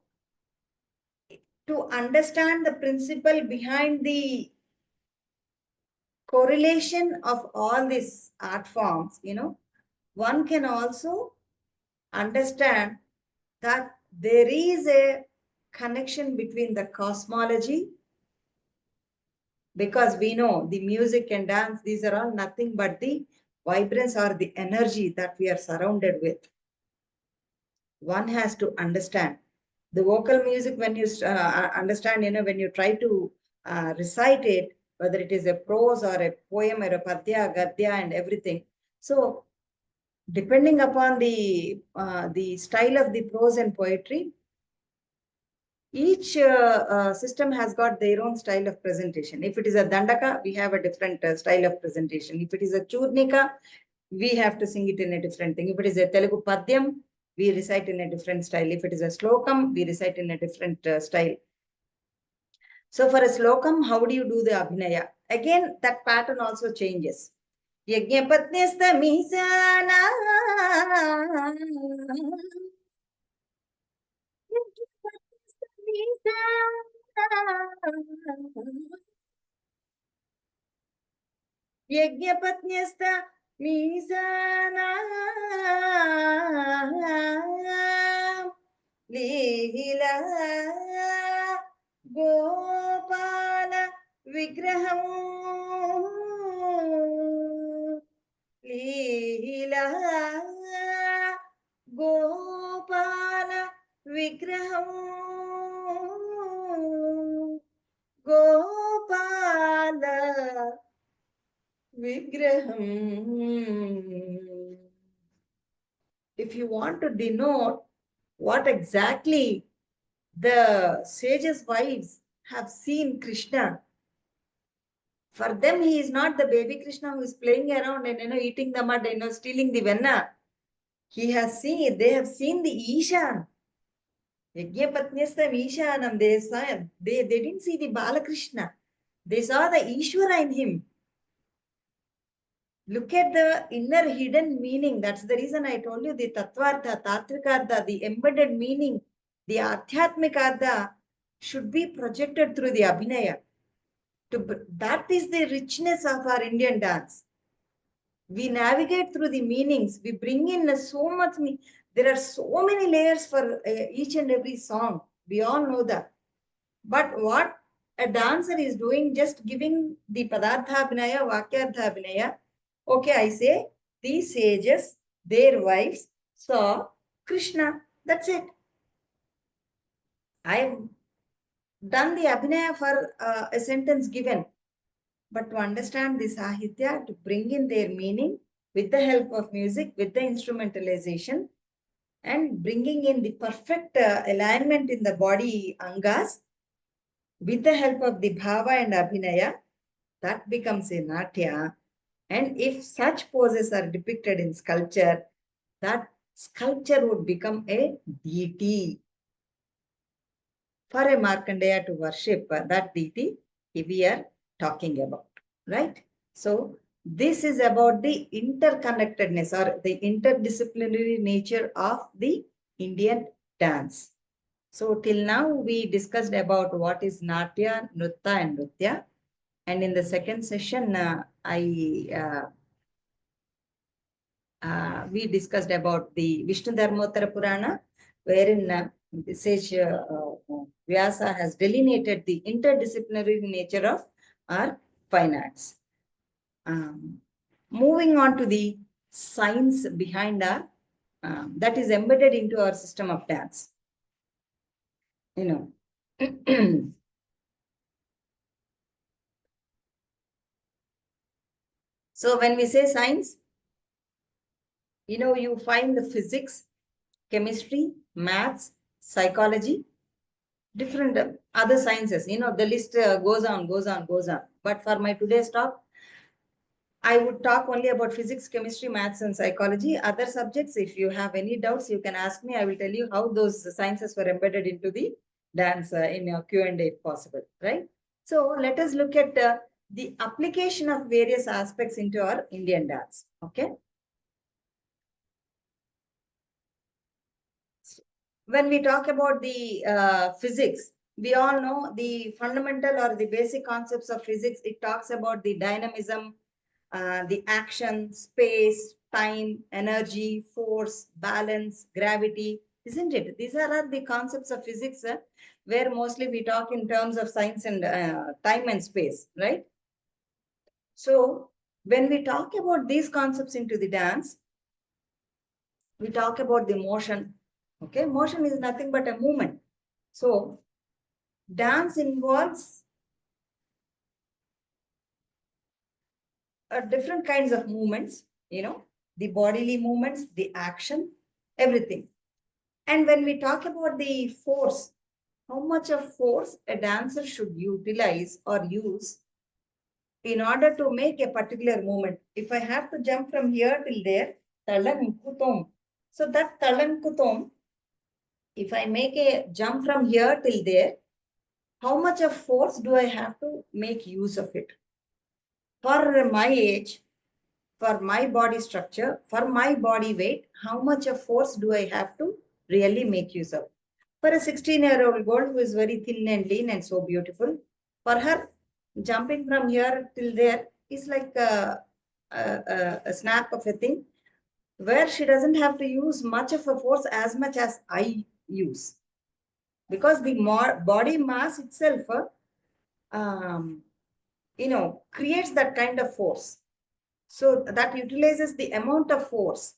to understand the principle behind the correlation of all these art forms, one can also understand that there is a connection between the cosmology, because we know the music and dance, these are all nothing but the vibrance or the energy that we are surrounded with. One has to understand the vocal music. When you understand, when you try to recite it, whether it is a prose or a poem or a padya, gadya and everything. So depending upon the style of the prose and poetry, each system has got their own style of presentation. If it is a dandaka, we have a different style of presentation. If it is a churnika, we have to sing it in a different thing. If it is a Telugu padyam, we recite in a different style. If it is a slokam, we recite in a different style. So for a slokam, how do you do the abhinaya? Again, that pattern also changes. Yajñapatnyasta misana. Yajñapatnyasta misana. Lila Gopala Vigraham. Lila Gopala Vigraham. Gopala Vigraham. If you want to denote what exactly the sages' wives have seen Krishna, for them he is not the baby Krishna who is playing around and eating the mud, stealing the venna. They have seen the Ishan. Yajñapatnyastam Ishanam. They didn't see the Balakrishna. They saw the Ishvara in him. Look at the inner hidden meaning. That's the reason I told you the Tattvartha, Tatrikartha, the embedded meaning, the Adhyatmikartha should be projected through the Abhinaya. That is the richness of our Indian dance. We navigate through the meanings. We bring in so much. There are so many layers for each and every song. We all know that. But what a dancer is doing, just giving the Padartha Abhinaya, Vakyartha Abhinaya. Okay, I say, these sages, their wives, saw Krishna. That's it. I've done the Abhinaya for a sentence given. But to understand the Sahitya, to bring in their meaning with the help of music, with the instrumentalization, and bringing in the perfect alignment in the body angas, with the help of the Bhava and Abhinaya, that becomes a Natya. And if such poses are depicted in sculpture, that sculpture would become a deity. For a Markandeya to worship that deity, we are talking about, right? So this is about the interconnectedness or the interdisciplinary nature of the Indian dance. So till now we discussed about what is Natya, Nritta and Nritya. And in the second session, we discussed about the Vishnu Dharmottara Purana, wherein the sage Vyasa has delineated the interdisciplinary nature of our fine arts. Moving on to the science behind our, that is embedded into our system of dance. So when we say science, you find the physics, chemistry, maths, psychology, different other sciences. You know, the list goes on, goes on, goes on. But for my today's talk, I would talk only about physics, chemistry, maths, and psychology. Other subjects, if you have any doubts, you can ask me. I will tell you how those sciences were embedded into the dance in a Q&A if possible, right? So let us look at the application of various aspects into our Indian dance, okay? When we talk about the physics, we all know the fundamental or the basic concepts of physics. It talks about the dynamism, the action, space, time, energy, force, balance, gravity, isn't it? These are the concepts of physics where mostly we talk in terms of science and time and space, right? So when we talk about these concepts into the dance, we talk about the motion. Okay, motion is nothing but a movement. So dance involves different kinds of movements, you know, the bodily movements, the action, everything. And when we talk about the force, how much of force a dancer should utilize or use in order to make a particular movement. If I have to jump from here till there, talang kutom. So that talang kutom, if I make a jump from here till there, how much of force do I have to make use of it? For my age, for my body structure, for my body weight, how much of force do I have to really make use of? For a 16-year-old girl who is very thin and lean and so beautiful, for her, jumping from here till there is like a snap of a thing where she doesn't have to use much of a force as much as I use. Because the body mass itself, creates that kind of force. So that utilizes the amount of force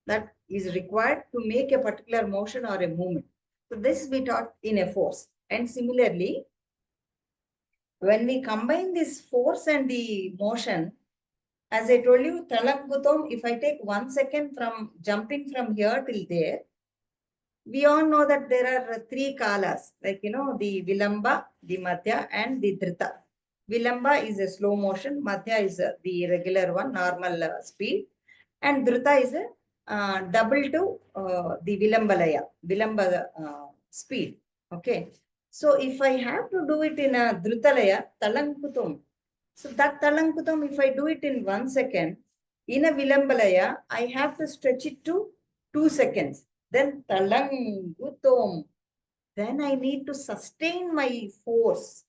that is required to make a particular motion or a movement. So this we taught in a force. And similarly, when we combine this force and the motion, as I told you, Talangutam, if I take 1 second from jumping from here till there, we all know that there are 3 kalas, like, you know, the Vilamba, the Madhya, and the Dhrita. Vilamba is a slow motion, Madhya is the regular one, normal speed, and Dhrita is a double to the Vilamba speed. Okay. So if I have to do it in a Dhrutalaya, Talankutum, so that Talankutum, if I do it in 1 second, in a Vilambalaya, I have to stretch it to 2 seconds. Then Talangutum, then I need to sustain my force.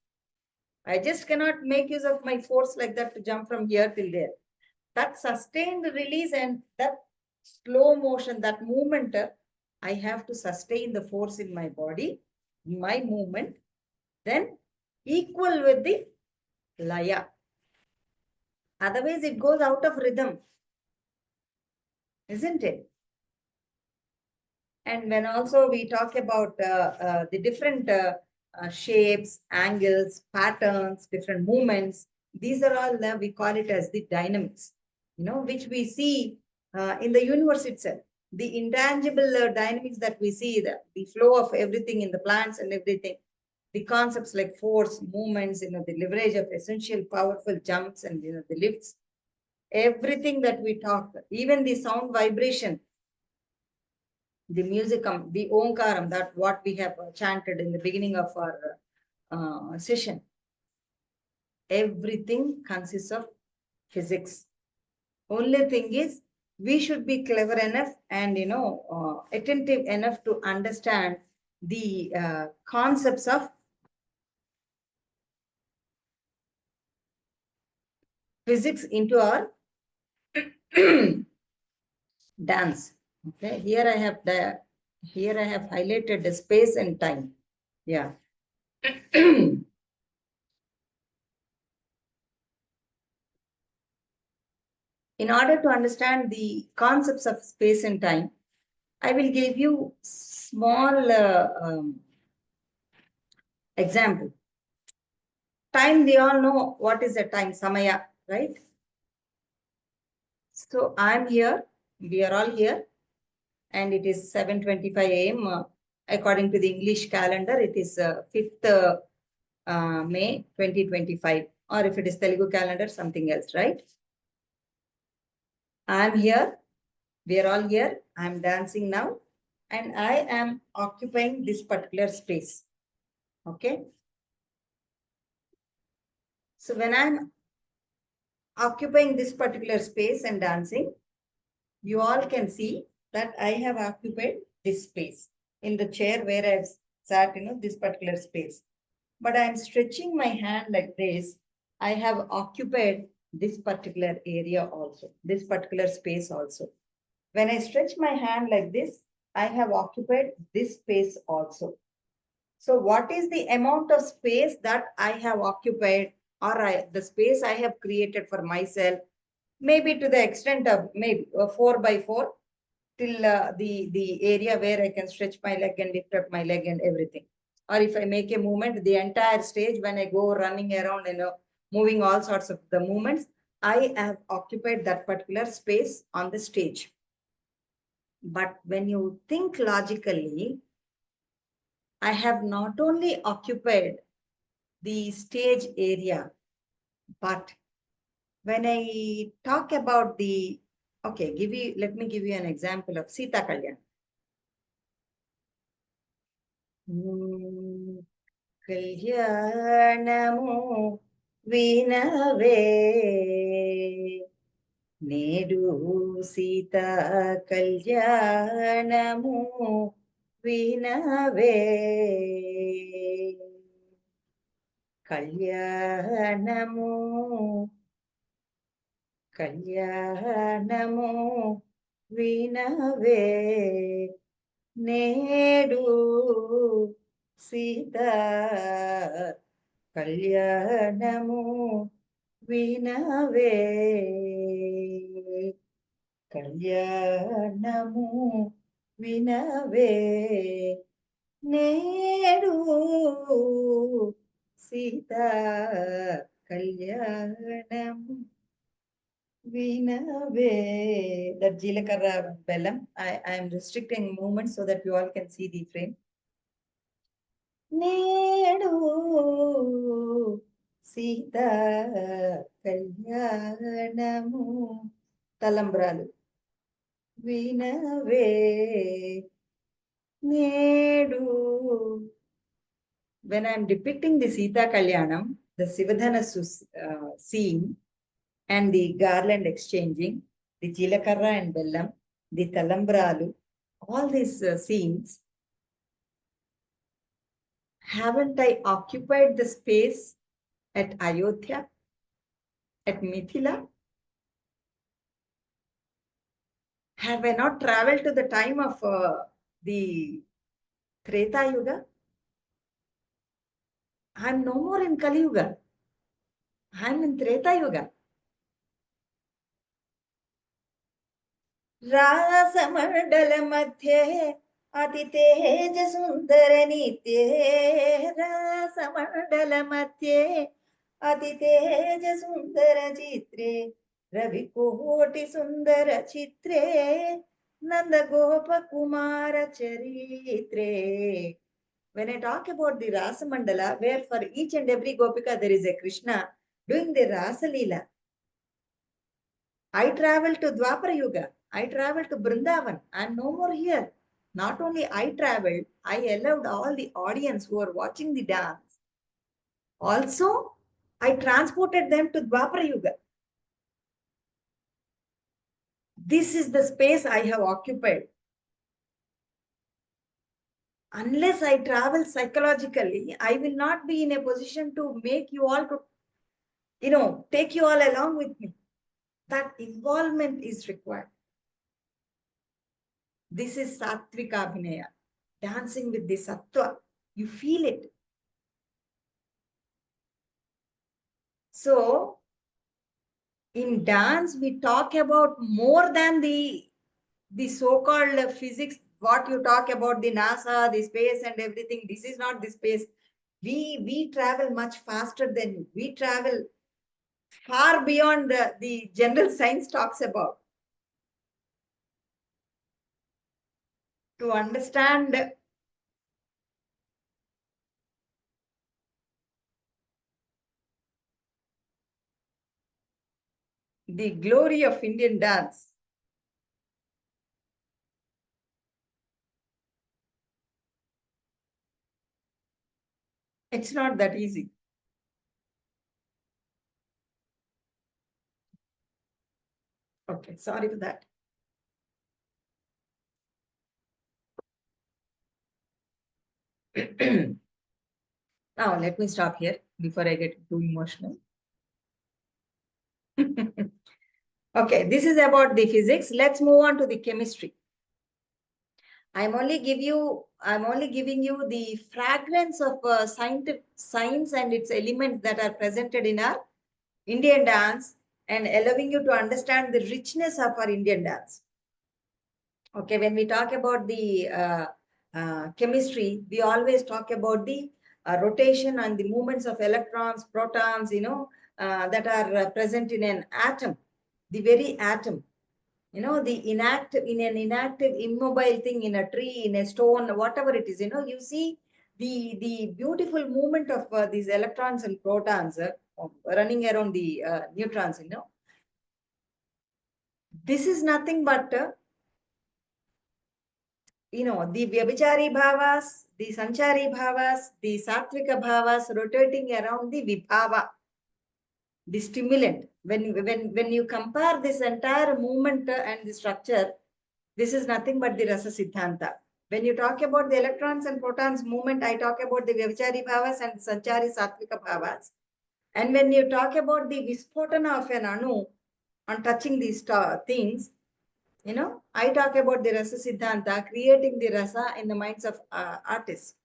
I just cannot make use of my force like that to jump from here till there. That sustained release and that slow motion, that movement, I have to sustain the force in my body, my movement, then equal with the laya. Otherwise, it goes out of rhythm, isn't it? And when also we talk about the different shapes, angles, patterns, different movements, these are all, we call it as the dynamics, you know, which we see in the universe itself. The intangible dynamics that we see, the flow of everything in the plants and everything, the concepts like force, movements, you know, the leverage of essential powerful jumps and, you know, the lifts, everything that we talk, even the sound vibration, the musicum, the Omkaram, that what we have chanted in the beginning of our session, everything consists of physics. Only thing is, we should be clever enough and, you know, attentive enough to understand the concepts of physics into our dance. Okay, here I have highlighted the space and time. Yeah. In order to understand the concepts of space and time, I will give you small example. Time, we all know what is the time, samaya, right? So I'm here, we are all here, and it is 7:25 a.m. According to the English calendar, it is 5th May 2025. Or if it is Telugu calendar, something else, right? I am here. We are all here. I am dancing now. And I am occupying this particular space. Okay. So when I'm occupying this particular space and dancing, you all can see that I have occupied this space in the chair where I've sat, this particular space. But I'm stretching my hand like this. I have occupied this particular area also, this particular space also. When I stretch my hand like this, I have occupied this space also. So what is the amount of space that I have occupied, or the space I have created for myself? Maybe to the extent of maybe 4 by 4 till the area where I can stretch my leg and lift up my leg and everything. Or if I make a movement, the entire stage when I go running around, moving all sorts of the movements, I have occupied that particular space on the stage. But when you think logically, I have not only occupied the stage area, but when I talk about the, okay, let me give you an example of Sita Kalyan. Kalyanamu vinave Nedu Sita Kalyanamu vinave Kalyanamu vinave Nedu Sita Kalyanamu vinave Kalyanamu vinave Nedu Sita Kalyanamu vinave. That Jilakara Bellam. I am restricting movement so that you all can see the frame. Nedu Sita Kalyanamu Talambralu vinave Nedu. When I am depicting the Sita Kalyanam, the Sivadhana scene and the garland exchanging, the Jilakara and Bellam, the Talambralu, all these scenes, haven't I occupied the space at Ayodhya, at Mithila? Have I not traveled to the time of the Treta Yuga? I am no more in Kali Yuga. I am in Treta Yuga. Rasamandala Madhye Ati Teja Sundara Nitye Rasamandala Madhye Ati Teja Sundara Chitre Ravi Koti Sundara Chitre Nanda Gopa Kumara Charitre. When I talk about the Rasa Mandala, where for each and every Gopika there is a Krishna doing the Rasa Leela. I travel to Dwapara Yuga. I traveled to Brindavan. I am no more here. Not only I traveled, I allowed all the audience who are watching the dance. Also, I transported them to Dwapara Yuga. This is the space I have occupied. Unless I travel psychologically, I will not be in a position to make you all to, take you all along with me. That involvement is required. This is Sattvika Abhinaya, dancing with the Sattva. You feel it. So, in dance, we talk about more than the so-called physics, what you talk about, the NASA, the space and everything. This is not the space. We travel much faster than you. We travel far beyond the general science talks about. To understand the glory of Indian dance. It's not that easy. Okay, sorry for that. Now, let me stop here before I get too emotional. Okay, this is about the physics. Let's move on to the chemistry. I'm only giving you the fragrance of science and its elements that are presented in our Indian dance and allowing you to understand the richness of our Indian dance. Okay, when we talk about the chemistry, we always talk about the rotation and the movements of electrons, protons, that are present in an atom, the very atom. The inactive, in an inactive, immobile thing, in a tree, in a stone, whatever it is, you see the beautiful movement of these electrons and protons running around the neutrons, This is nothing but the Vyabhichari bhavas, the Sanchari bhavas, the Sattvika bhavas rotating around the Vibhava, the stimulant. When you compare this entire movement and the structure, this is nothing but the Rasa Siddhanta. When you talk about the electrons and protons movement, I talk about the Vyabhichari bhavas and Sanchari Sattvika bhavas. And when you talk about the Vispotana of an Anu on touching these things, I talk about the Rasa Siddhanta, creating the Rasa in the minds of artists.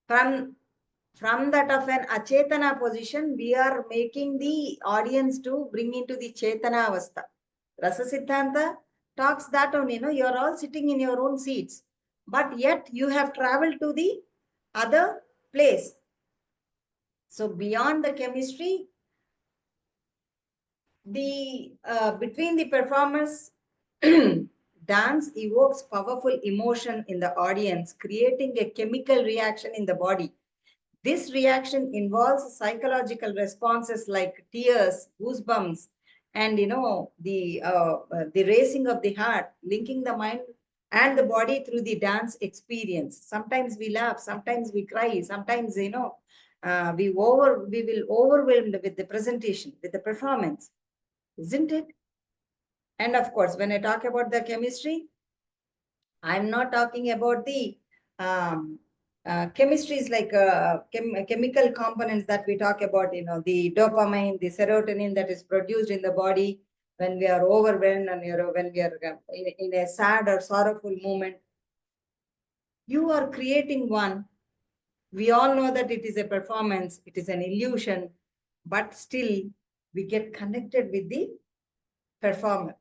From that of an Achetana position, we are making the audience to bring into the Chetana Avastha. Rasa Siddhanta talks that on, you're all sitting in your own seats, but yet you have traveled to the other place. So beyond the chemistry, the between the performers, dance evokes powerful emotion in the audience, creating a chemical reaction in the body. This reaction involves psychological responses like tears, goosebumps, and the racing of the heart, linking the mind and the body through the dance experience. Sometimes we laugh, sometimes we cry, sometimes we will overwhelmed with the presentation, with the performance. Isn't it? And of course, when I talk about the chemistry, I'm not talking about the chemistries like chemical components that we talk about, the dopamine, the serotonin that is produced in the body when we are overwhelmed and when we are in a sad or sorrowful moment. You are creating one. We all know that it is a performance, it is an illusion, but still we get connected with the performer.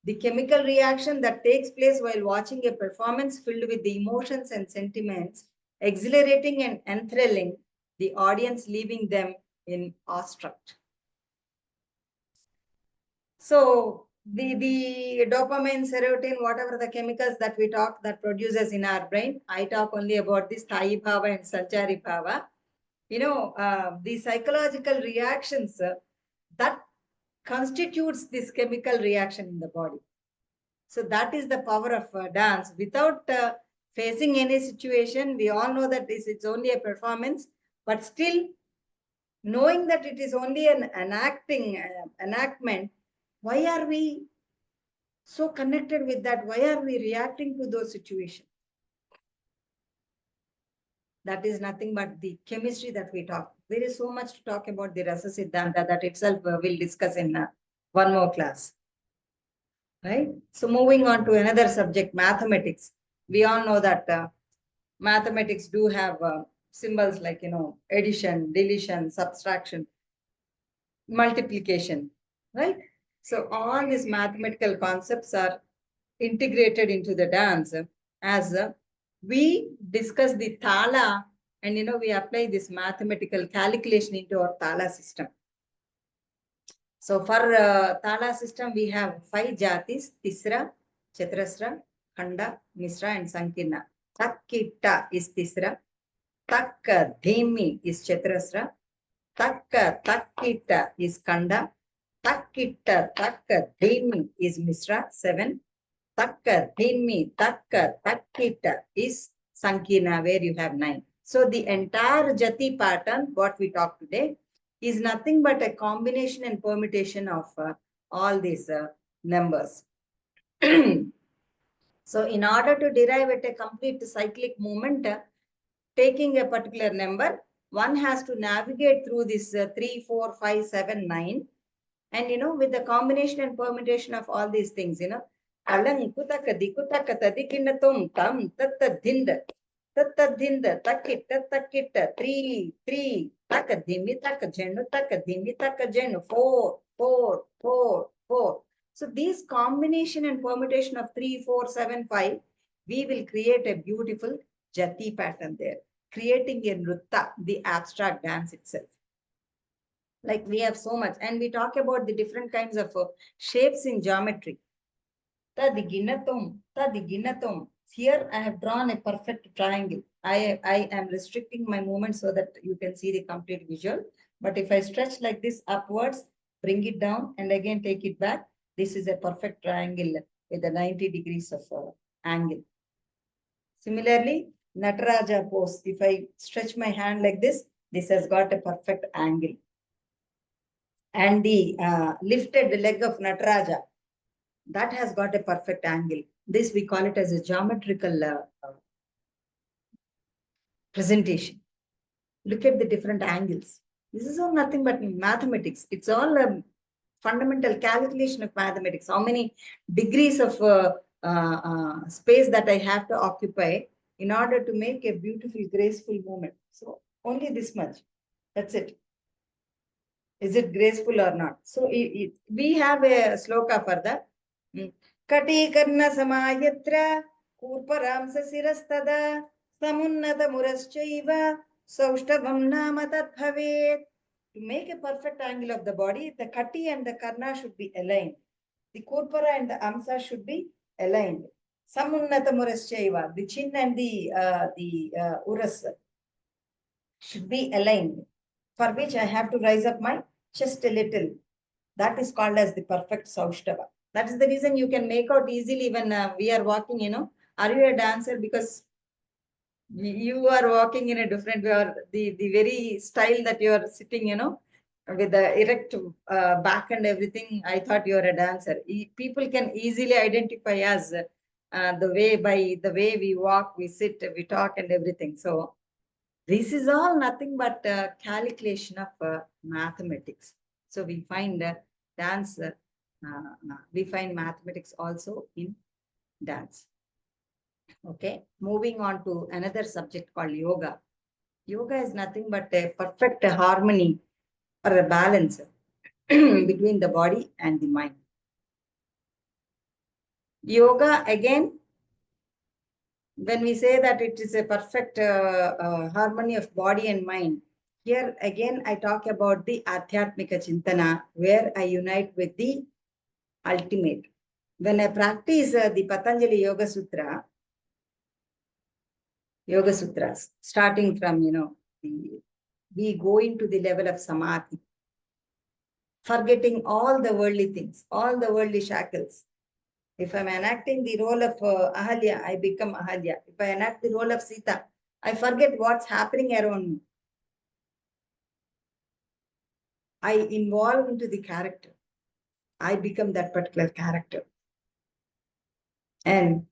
The chemical reaction that takes place while watching a performance filled with the emotions and sentiments, exhilarating and enthralling the audience, leaving them in awestruck. So the dopamine, serotonin, whatever the chemicals that we talk that produces in our brain, I talk only about this Sthayi Bhava and Sanchari Bhava. The psychological reactions that constitutes this chemical reaction in the body. So that is the power of dance. Without facing any situation, we all know that it's only a performance, but still knowing that it is only an enactment, why are we so connected with that? Why are we reacting to those situations? That is nothing but the chemistry that we talk. There is so much to talk about the Rasa Siddhanta that itself we'll discuss in one more class. Right? So moving on to another subject, mathematics. We all know that mathematics do have symbols like, addition, deletion, subtraction, multiplication, right? So all these mathematical concepts are integrated into the dance as we discuss the thala and, we apply this mathematical calculation into our thala system. So for thala system, we have 5 jatis, Tisra, Chaturasra, Khanda, Misra and Sankirna. Takkitta is Tisra. Takka Dhimi is Chaturasra. Takka Takkita is Kanda. Takkitta Takka Dhimi is Misra 7. Takka Dhimi Takka Takkita is Sankirna, where you have 9. So the entire Jati pattern, what we talked today, is nothing but a combination and permutation of all these numbers. So in order to derive at a complete cyclic movement, taking a particular number, one has to navigate through this 3, 4, 5, 7, 9. And with the combination and permutation of all these things, alang kutaka dikutaka tadikinatum tam tattadinda takkita 3 taka dimi taka jenu 4 4 4 4. So these combination and permutation of 3, 4, 7, 5, we will create a beautiful jati pattern there, creating a nritta, the abstract dance itself. Like we have so much, and we talk about the different kinds of shapes in geometry. Tadiginatum. Here I have drawn a perfect triangle. I am restricting my movement so that you can see the complete visual. But if I stretch like this upwards, bring it down and again take it back, this is a perfect triangle with a 90 degrees of angle. Similarly, Nataraja pose. If I stretch my hand like this has got a perfect angle. And the lifted leg of Nataraja, that has got a perfect angle. This we call it as a geometrical presentation. Look at the different angles. This is all nothing but mathematics. It's all a fundamental calculation of mathematics. How many degrees of space that I have to occupy in order to make a beautiful, graceful movement. So only this much. That's it. Is it graceful or not? So we have a sloka for that. Kati karna samayatra kurparamsa sirastada samunnata muraschaiva saushtavam nama tat bhavet. To make a perfect angle of the body, the kati and the karna should be aligned. The kurpara and the amsa should be aligned. Samunnata muraschaiva, the chin and the uras should be aligned, for which I have to rise up my chest a little. That is called as the perfect Saushtava. That is the reason you can make out easily when we are walking, Are you a dancer? Because you are walking in a different way, or the very style that you are sitting, with the erect back and everything, I thought you are a dancer. People can easily identify us by the way we walk, we sit, we talk and everything. So this is all nothing but calculation of mathematics. So we find dance, we find mathematics also in dance. Okay, moving on to another subject called yoga. Yoga is nothing but a perfect harmony or a balance between the body and the mind. Yoga, again, when we say that it is a perfect harmony of body and mind, here again I talk about the Adhyatmika Chintana, where I unite with the ultimate. When I practice the Patanjali Yoga Sutras, starting from, we go into the level of Samadhi, forgetting all the worldly things, all the worldly shackles. If I'm enacting the role of Ahalya, I become Ahalya. If I enact the role of Sita, I forget what's happening around me. I involve into the character. I become that particular character. And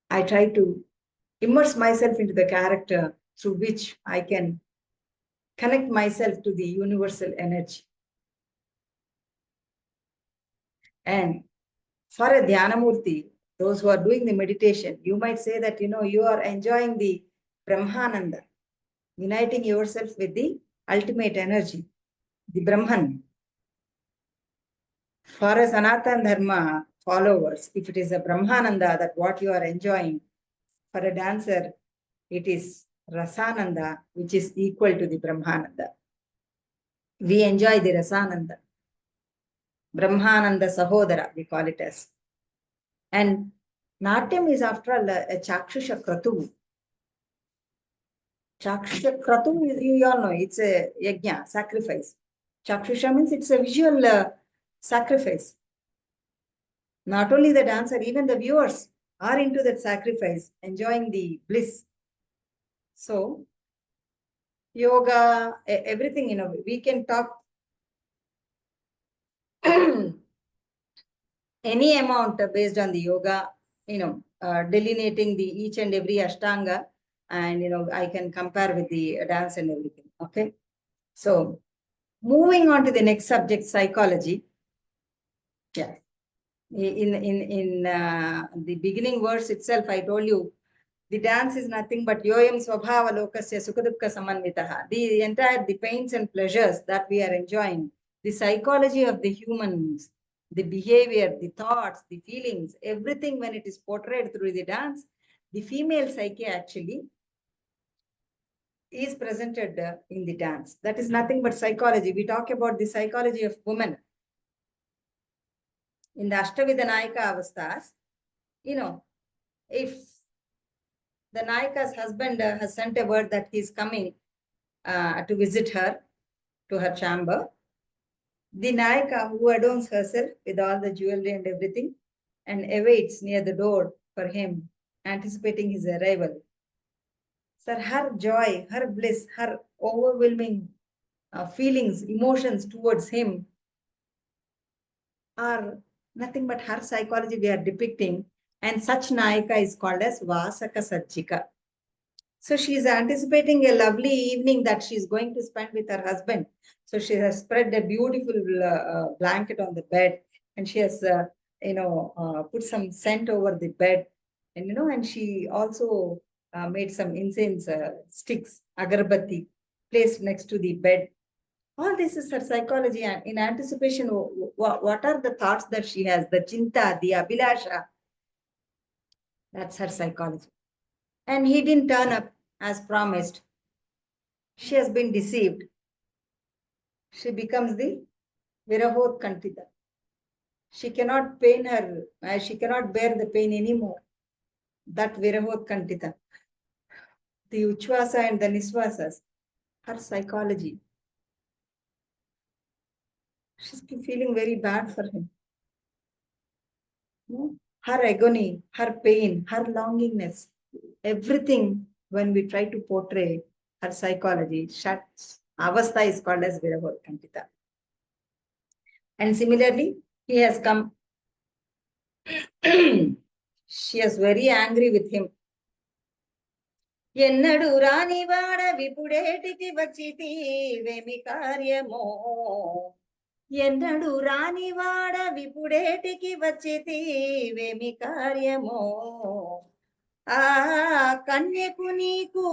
I try to immerse myself into the character through which I can connect myself to the universal energy. And for a Dhyanamurti, those who are doing the meditation, you might say that, you are enjoying the Brahmananda, uniting yourself with the ultimate energy, the Brahman. For a Sanatana Dharma followers, if it is a Brahmananda, that what you are enjoying, for a dancer, it is Rasananda, which is equal to the Brahmananda. We enjoy the Rasananda. Brahmananda Sahodara, we call it as. And Natyam is after all a Chakshusha Kratu. Chakshusha Kratu, you all know, it's a yajna, sacrifice. Chakshusha means it's a visual sacrifice. Not only the dancer, even the viewers are into that sacrifice, enjoying the bliss. So, yoga, everything, we can talk any amount based on the yoga, delineating the each and every ashtanga, and I can compare with the dance and everything. Okay. So moving on to the next subject, psychology. Yeah. In the beginning verse itself, I told you the dance is nothing but yoyam swabhava lokasya sukadukka samanvitaha. The pains and pleasures that we are enjoying, the psychology of the humans, the behavior, the thoughts, the feelings, everything when it is portrayed through the dance, the female psyche actually is presented in the dance. That is nothing but psychology. We talk about the psychology of women. In the Ashtavidha Nayika Avasthas, if the Nayika's husband has sent a word that he is coming to visit her to her chamber, the Nayika, who adorns herself with all the jewelry and everything and awaits near the door for him, anticipating his arrival. Sir, her joy, her bliss, her overwhelming feelings, emotions towards him are nothing but her psychology we are depicting, and such Nayika is called as Vasaka Sajjika. So she is anticipating a lovely evening that she is going to spend with her husband. So she has spread a beautiful blanket on the bed, and she has put some scent over the bed, and she also made some incense sticks, agarbatti, placed next to the bed. All this is her psychology, and in anticipation, what are the thoughts that she has, the chinta, the abhilasha. That's her psychology. And he didn't turn up as promised. She has been deceived. She becomes the Virahot Kantita. She cannot bear the pain anymore. That Virahot Kantita. The Uchvasa and the Nisvasas, her psychology. She's feeling very bad for him. Her agony, her pain, her longingness, everything when we try to portray her psychology, Avastha is called as Virahot Kantita. And similarly, he has come, she is very angry with him. ఎన్నడు రానివాడ విపుడేటికి వచ్చితి వేమి కార్యమో ఎన్నడు రానివాడ విపుడేటికి వచ్చితి వేమి కార్యమో ఆ కన్యకు నీకు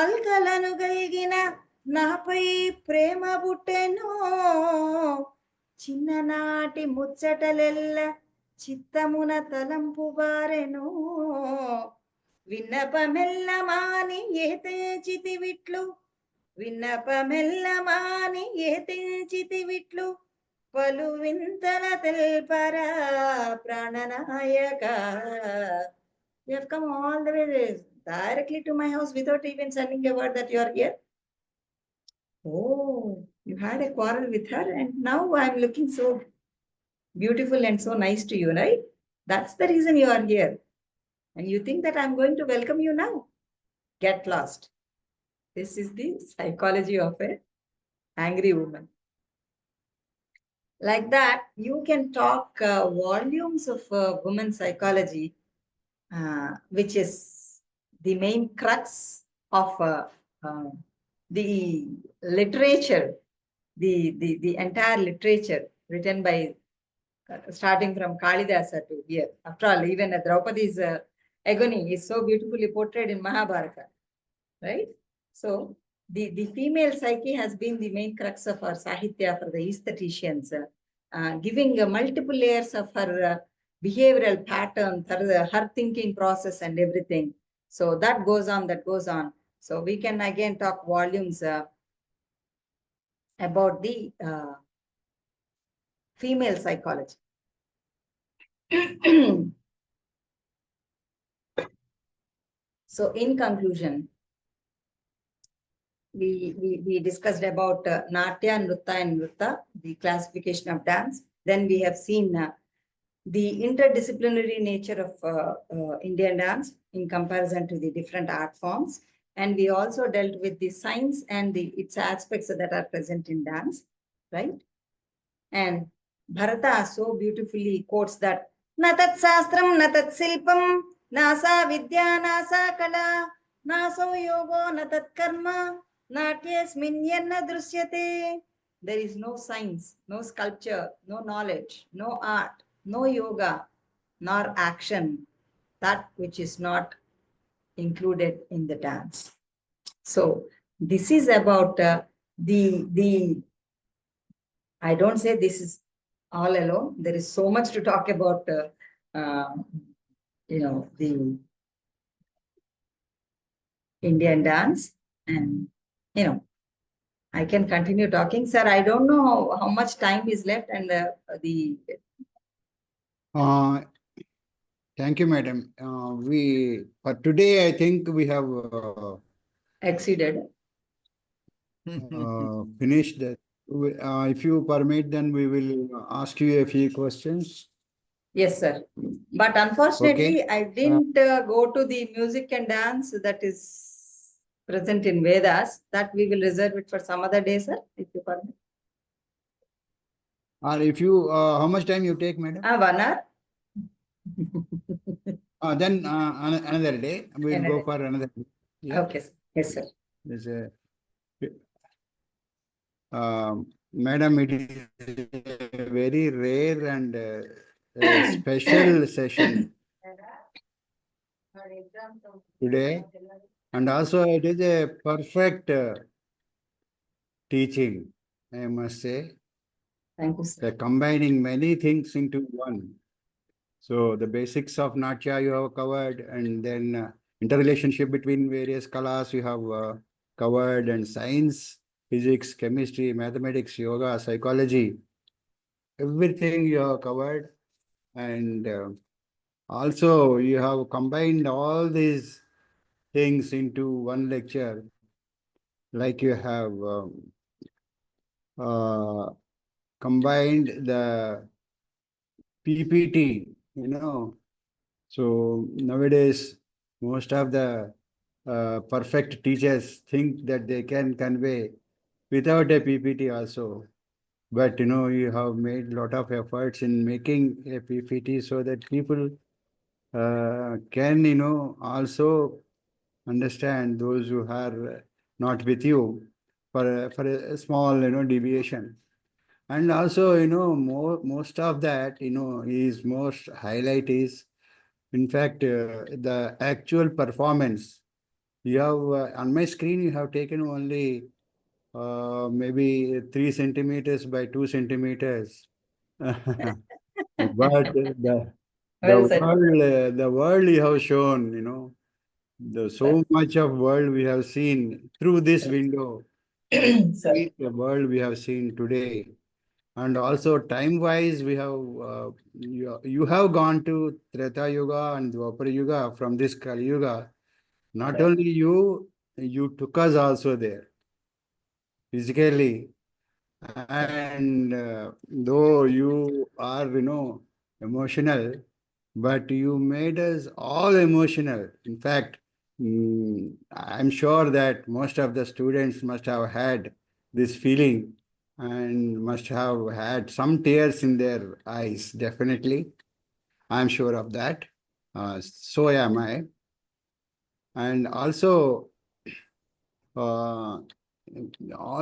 అల్కలను గలిగిన నాపై ప్రేమ బుట్టెనో చిన్ననాటి ముచ్చటలెల్ల చిత్తమున తలంపు బారెను విన్నపమెల్లమాని ఏతేచితివిట్లు విన్నపమెల్లమాని ఏతేచితివిట్లు పలు వింతల తెల్పరా ప్రాణనాయక. You have come all the way directly to my house without even sending a word that you are here. Oh, you had a quarrel with her and now I'm looking so beautiful and so nice to you, right? That's the reason you are here. And you think that I'm going to welcome you now? Get lost. This is the psychology of an angry woman. Like that, you can talk volumes of women's psychology, which is the main crux of the literature, the entire literature written by starting from Kalidasa to here. After all, even Draupadi's agony is so beautifully portrayed in Mahabharata, right? So the female psyche has been the main crux of our Sahitya for the aestheticians, giving multiple layers of her behavioral pattern, her thinking process and everything. So that goes on. So we can again talk volumes about the female psychology. So in conclusion, we discussed about Natya, Nrutta, and Nrutta, the classification of dance. Then we have seen the interdisciplinary nature of Indian dance in comparison to the different art forms. And we also dealt with the science and its aspects that are present in dance, right? And Bharata so beautifully quotes that Natat Sastram, Natat Silpam, Nasa Vidya, Nasa Kala, Naso Yogo, Natat Karma, Natyasminyanna Drusyate. There is no science, no sculpture, no knowledge, no art, no yoga, nor action, that which is not included in the dance. So this is about the I don't say this is all alone. There is so much to talk about, the Indian dance. And, I can continue talking. Sir, I don't know how much time is left and Thank you, madam. For today, I think we have exceeded. finished that. If you permit, then we will ask you a few questions. Yes, sir. But unfortunately, I didn't go to the music and dance that is present in Vedas. That we will reserve it for some other day, sir, if you permit. Or if you, how much time you take, madam? 1 hour. Then another day, we'll Another go for another day. Yeah. Okay, sir. Yes, sir. There's madam, it is a very rare and a special session today. And also it is a perfect teaching, I must say. Thank you, sir. Combining many things into one. So the basics of Natya you have covered, and then interrelationship between various kalas you have covered, and science, physics, chemistry, mathematics, yoga, psychology, everything you have covered. And also you have combined all these things into one lecture, like you have combined the PPT, So nowadays, most of the perfect teachers think that they can convey without a PPT also. But you have made a lot of efforts in making a PPT so that people can also understand, those who are not with you, for a small deviation. And also most of that is most highlight is, in fact, the actual performance. You have on my screen you have taken only maybe 3 centimeters by 2 centimeters. But Well said. the world you have shown, so much of world we have seen through this window. Sir. The world we have seen today. And also time-wise, we have you have gone to Treta Yuga and Dwapara Yuga from this Kali Yuga. Not only you took us also there physically. And though you are, emotional, but you made us all emotional. In fact, I'm sure that most of the students must have had this feeling and must have had some tears in their eyes, definitely. I'm sure of that. So am I. And also, all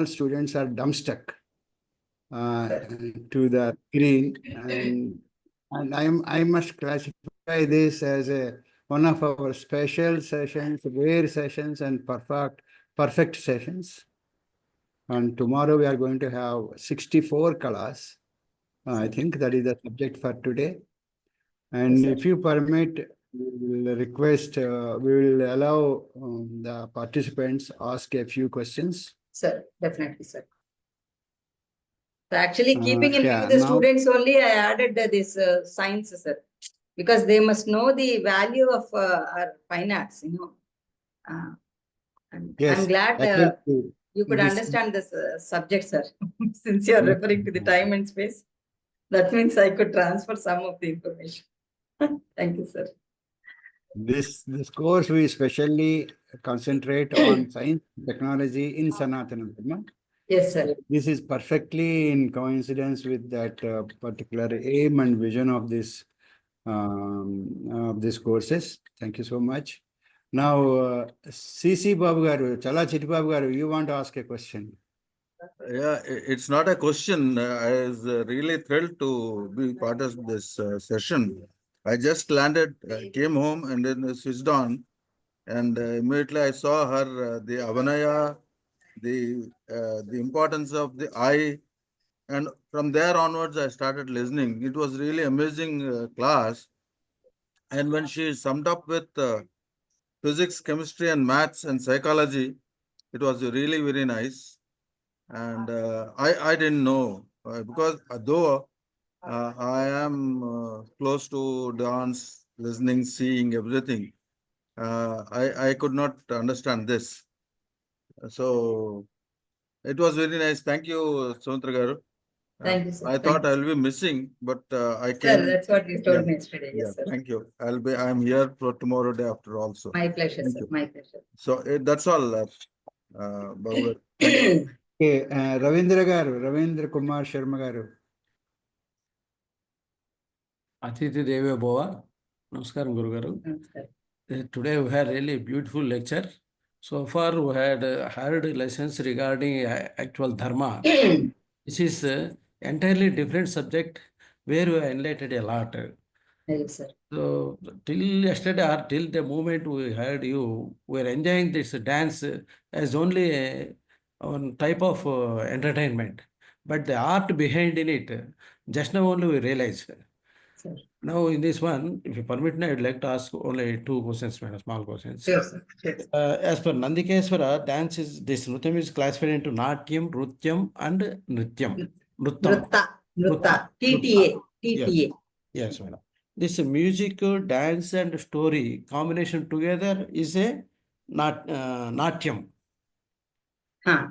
students are dumbstruck to the screen, and I must classify this as one of our special sessions, rare sessions, and perfect sessions. And tomorrow we are going to have 64 kalas. I think that is the subject for today. And Yes, if you permit, we will request, we will allow the participants ask a few questions. Sir, definitely, sir. So actually, keeping in view Yeah, the now, students only, I added this science, sir, because they must know the value of our fine arts, yes, I'm glad actually, You could This- understand this subject, sir. Since you are referring to the time and space, that means I could transfer some of the information. Thank you, sir. This course we specially concentrate on science, technology in Sanatana Dharma. Yes, sir. This is perfectly in coincidence with that particular aim and vision of these courses. Thank you so much. Now, CC Babu Garu, Chala Chiti Babu Garu, you want to ask a question? Yeah, it's not a question. I was really thrilled to be part of this session. I just landed, came home and then switched on, and immediately I saw her, the Avanaya, the importance of the eye, and from there onwards I started listening. It was really amazing class, and when she summed up with physics, chemistry, and maths and psychology, it was really very nice. And I didn't know because though I am close to dance, listening, seeing everything, I could not understand this. So it was very nice. Thank you, Sumitra Garu. Thank you, sir. I thought I'll be missing, but I Sir, came. that's what you told Yeah. me yesterday. Yeah, Yes, sir. thank you. I'm here for tomorrow day after also. My pleasure, Thank sir. you. My pleasure. So that's all, Babu. Thank you. Okay, Ravindra Kumar Sharma Garu. Atiti Deve Bova. Namaskaram, Guru Garu. Namaskar. Today we had really beautiful lecture. So far we had heard lessons regarding actual dharma. This is entirely different subject where we enlightened a lot. Thank you, sir. So till yesterday or till the moment we heard you, we are enjoying this dance as only one type of entertainment. But the art behind in it, just now only we realize. Sir. Now in this one, if you permit me, I would like to ask only two questions, madam, small questions. Sure, sir. Sure, sir. As per Nandikeswara, dance is, this Nrityam is classified into Natyam, Rutyam and Nrityam. Nuttam. Nrutta. TTA. TTA. Yes, madam. This music, dance and story combination together is a Natyam. Huh.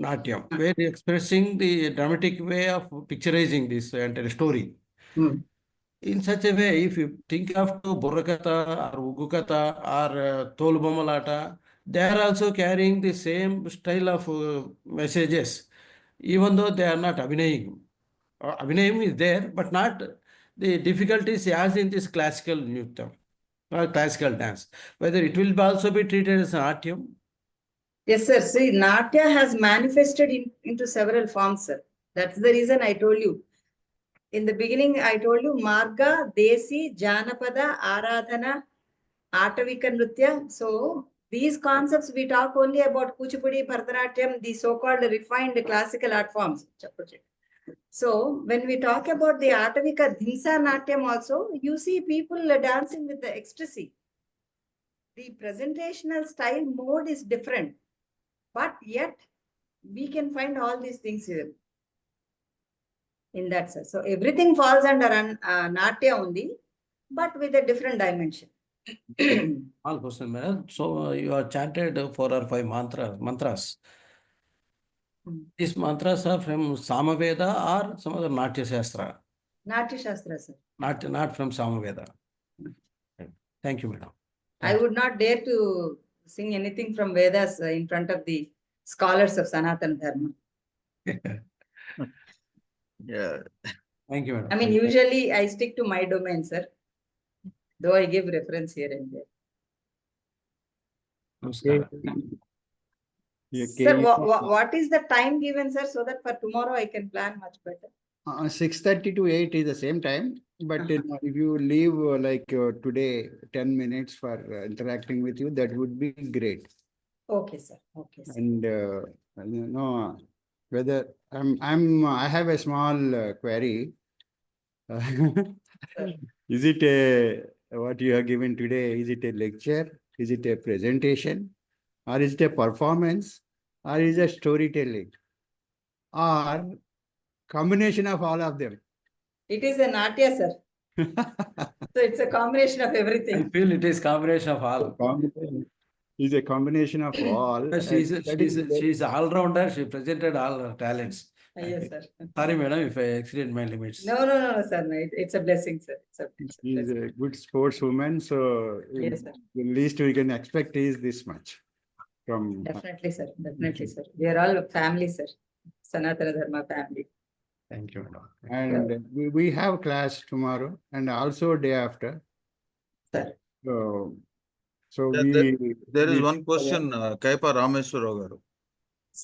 Natyam, where expressing the dramatic way of picturizing this entire story. Hmm. In such a way, if you think of to Burrakata or Ugukata or Tolubomalata, they are also carrying the same style of messages, even though they are not Abhinayam. Abhinayam is there, but not the difficulties as in this classical Nritya or classical dance. Whether it will also be treated as an Natyam. Yes, sir. See, Natya has manifested into several forms, sir. That's the reason I told you. In the beginning, I told you Marga, Desi, Janapada, Aradhana, Atavika Nritya. So these concepts we talk only about Kuchipudi, Bharatanatyam, the so-called refined classical art forms. So when we talk about the Atavika Dhinsa Natyam also, you see people dancing with the ecstasy. The presentational style mode is different, but yet we can find all these things here. In that sense. So everything falls under Natya only, but with a different dimension. All question, madam. So you are chanted 4 or 5 mantras. These mantras are from Samaveda or some other Natya Shastra? Natya Shastra, sir. Not from Samaveda. Thank you, madam. I would not dare to sing anything from Vedas in front of the scholars of Sanatana Dharma. Yeah. Thank you, madam. I mean, usually I stick to my domain, sir. Though I give reference here and there. Namaskar. Sir, what is the time given, sir, so that for tomorrow I can plan much better? 6:30 to 8 is the same time, but if you leave today 10 minutes for interacting with you, that would be great. Okay, sir. Okay, sir. And whether I have a small query. Is it what you have given today? Is it a lecture? Is it a presentation? Or is it a performance? Or is it storytelling? Or combination of all of them? It is a Natya, sir. So it's a combination of I everything. feel it is combination of all. is a combination of all. She's and that is very- she's all rounder. She presented all her talents. Yes, sir. Sorry, madam, if I exceeded my limits. No, sir. No, it's a blessing, sir. It's a She's blessing. a good sportswoman, so Yes, sir. the least we can expect is this much from her. Definitely, sir. Definitely, sir. We are all family, sir. Sanatana Dharma family. Thank you, madam. And we have class tomorrow and also day after. Sir. So Yeah, we. There is we- one question, Kaipa Rameshwara garu.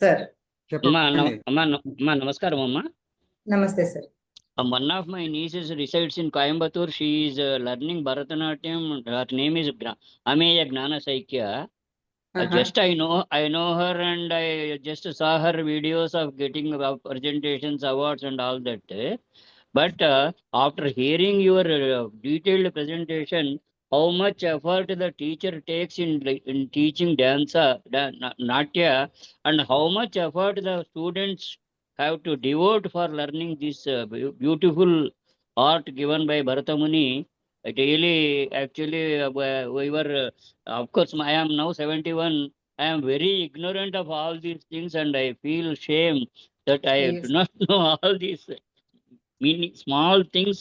Sir. చెప్పండి. Amma, namaskaram, Amma. Namaste, sir. One of my nieces resides in Coimbatore. She is learning Bharatanatyam. Her name is Ameya Gnana Saikya. Just I know her, and I just saw her videos of getting presentations, awards, and all that. But after hearing your detailed presentation, how much effort the teacher takes in teaching natya, and how much effort the students have to devote for learning this beautiful art given by Bharata Muni. Really, actually, we were, of course, I am now 71. I am very ignorant of all these things, and I feel shame that I do Yes. not know all these small things.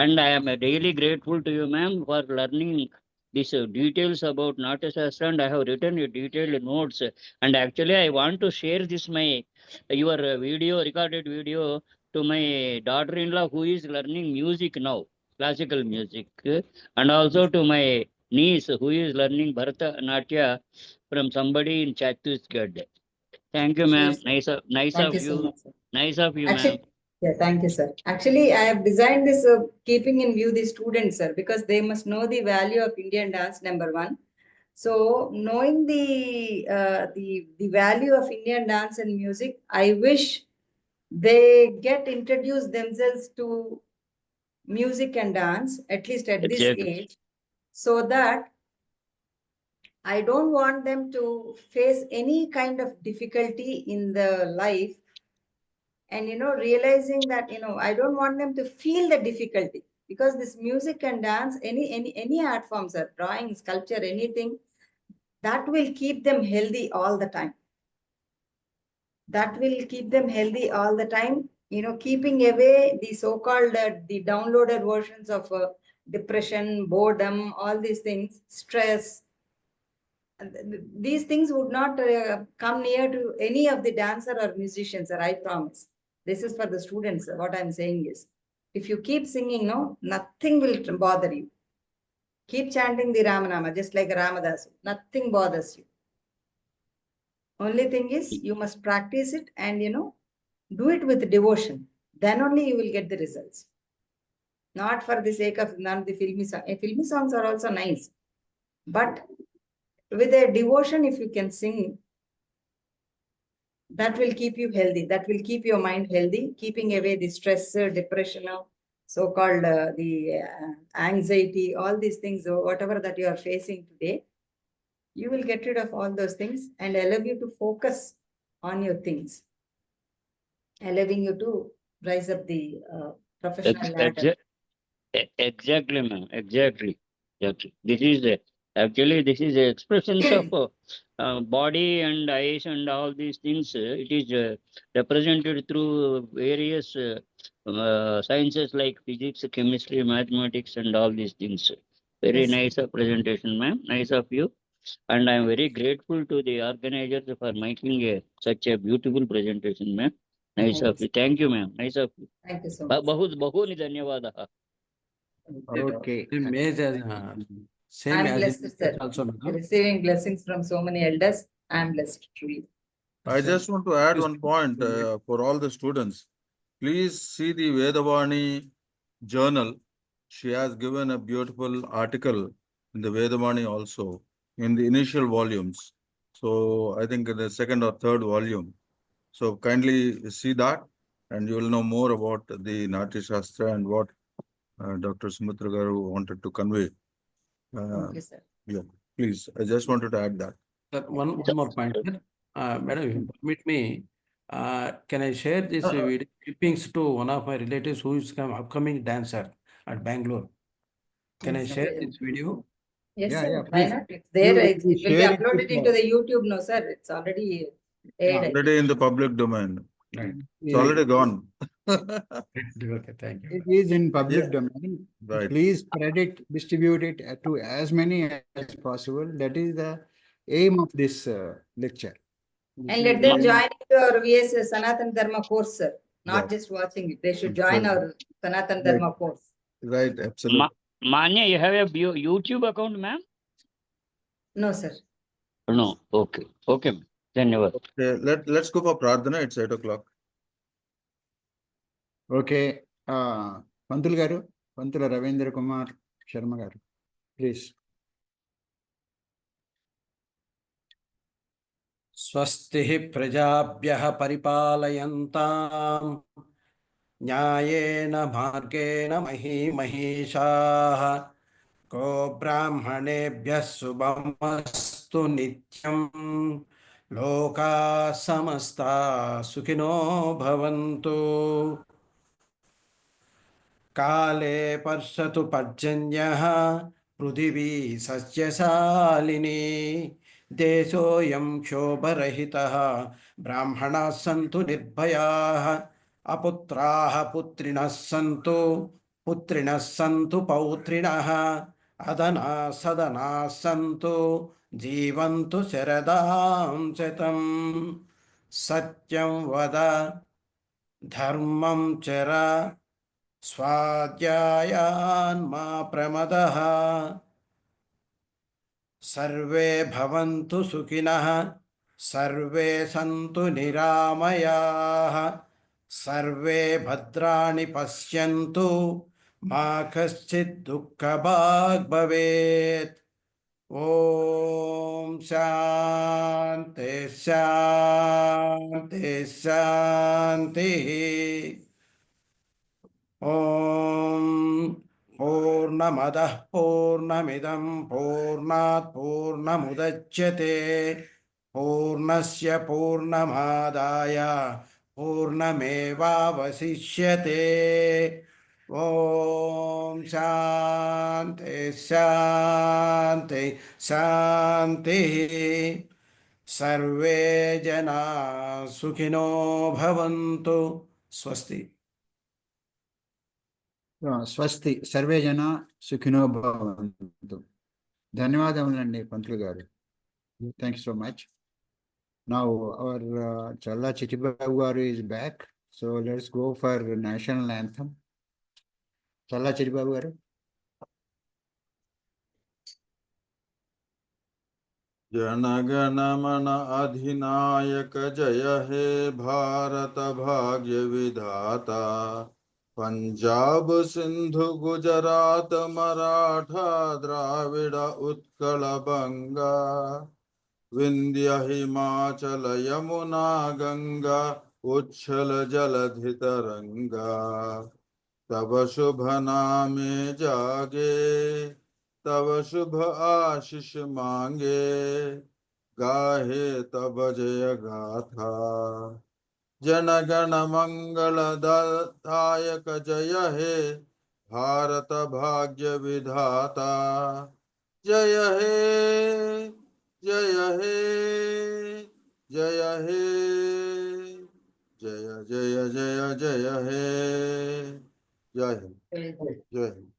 And I am really grateful to you, ma'am, for learning these details about Natya Shastra, and I have written a detailed notes. And actually, I want to share this your recorded video, to my daughter-in-law who is learning music now, classical music, and also to my niece who is learning Bharatanatyam from somebody in Chhattisgarh. Thank you, ma'am. Yes, sir. Nice Thank of you so you. much, sir. Nice of you, ma'am. Actually, yeah, thank you, sir. Actually, I have designed this keeping in view the students, sir, because they must know the value of Indian dance, number one. So, knowing the value of Indian dance and music, I wish they get introduced themselves to music and dance, at least at this Exactly. age, so that I don't want them to face any kind of difficulty in the life. And, realizing that, I don't want them to feel the difficulty, because this music and dance, any art forms, are drawing, sculpture, anything, that will keep them healthy all the time. That will keep them healthy all the time, keeping away the so-called, the downloaded versions of depression, boredom, all these things, stress. These things would not come near to any of the dancer or musicians, sir, I promise. This is for the students. What I'm saying is, if you keep singing, no, nothing will bother you. Keep chanting the Ramanama, just like Ramadas. Nothing bothers you. Only thing is, you must practice it and, do it with devotion. Then only you will get the results. Not for the sake of none of the filmy songs. Filmy songs are also nice. But with a devotion, if you can sing, that will keep you healthy. That will keep your mind healthy, keeping away the stress, depression, so-called the anxiety, all these things, or whatever that you are facing today. You will get rid of all those things and allow you to focus on your things, allowing you to rise up the professional ladder. Exactly, ma'am. Exactly. This is actually this is expressions of body and eyes and all these things. It is represented through various sciences like physics, chemistry, mathematics, and all these things. Very Yes. nice presentation, ma'am. Nice of you. And I am very grateful to the organizers for making such a beautiful presentation, ma'am. Nice Thank of you. Thank you, ma'am. Nice of you. Thank you so much. बहुनि धन्यवादः. Okay. Same age as, same I'm as blessed, it sir. also, madam. Receiving blessings from so many elders. I'm blessed truly. I Sir, just want to add please- one point for all the students. Please see the Vedavani journal. She has given a beautiful article in the Vedavani also in the initial volumes. So I think in the second or third volume. So kindly see that and you will know more about the Natya Shastra and what Dr. Sumitra garu wanted to convey. Okay, sir. Please, I just wanted to add that. Sir, one more point, sir. Madam, if you permit me, can I share this video clippings to one of my relatives who is upcoming dancer at Bangalore? Can I Yes, sir. share this video? Yes, Yeah, sir. yeah, Why please. not? It's there. You- It you will be share it uploaded with into the YouTube, no, sir. It's already aired. I think. Already in the public domain. Right. It's already gone. Okay, thank It is in public Yeah. domain. Right. Please spread it, distribute it to as many as possible. That is the aim of this lecture. This And is let them the- join your VSS Sanatan Dharma course, sir. Not Right. just watching it. They should join Absolutely. our Sanatan Right. Dharma course. Right, absolutely. Manya, you have a YouTube account, ma'am? No, sir. No. Okay. Okay, ma'am. Dhanyavad. Okay, let's go for Pradhana. It's 8 o'clock. Okay. Pantul garu, Pantula Ravindra Kumar Sharma garu. Please. स्वस्तिः प्रजाभ्यः परिपालयन्ताम् न्यायेन मार्गेण महीमहीषाः को ब्राह्मणेभ्यः शुभमस्तु नित्यम् लोकाः समस्ताः सुखिनो भवन्तु काले पर्षतु पर्जन्यः पृथिवी सस्यशालिनी देशोऽयं क्षोभरहितः ब्राह्मणाः सन्तु निर्भयाः अपुत्राः पुत्रिणः सन्तु पुत्रिणः सन्तु पौत्रिणः अदनाः सदनाः सन्तु जीवन्तु शरदां शतम् सत्यं वद धर्मं चर स्वाध्यायान्मा प्रमदः सर्वे भवन्तु सुखिनः सर्वे सन्तु निरामयाः सर्वे भद्राणि पश्यन्तु मा कश्चित् दुःखभाग् भवेत् ॐ शान्ति शान्ति शान्तिः ॐ पूर्णमदः पूर्णमिदं पूर्णात् पूर्णमुदच्यते पूर्णस्य पूर्णमादाय पूर्णमेवावशिष्यते ॐ शान्ति शान्ति शान्तिः सर्वे जनाः सुखिनो भवन्तु स्वस्ति స్వస్తి సర్వే జన సుఖినో భవంతు ధన్యవాదములండి Pantulu garu thank you so much now our Challa Chittibabu garu is back so let's go for national anthem Challa Chittibabu garu जनगणमन अधिनायक जय हे भारत भाग्य विधाता पंजाब सिंधु गुजरात मराठा द्राविड उत्कल बंगा विंध्य हिमाचल यमुना गंगा उच्छल जलधि तरंगा तब शुभ नामे जागे तब शुभ आशीष मांगे गाहे तब जय गाथा जनगण मंगल दायक जय हे भारत भाग्य विधाता जय हे जय हे जय हे जय जय जय जय हे जय हिंद Very good. जय Hind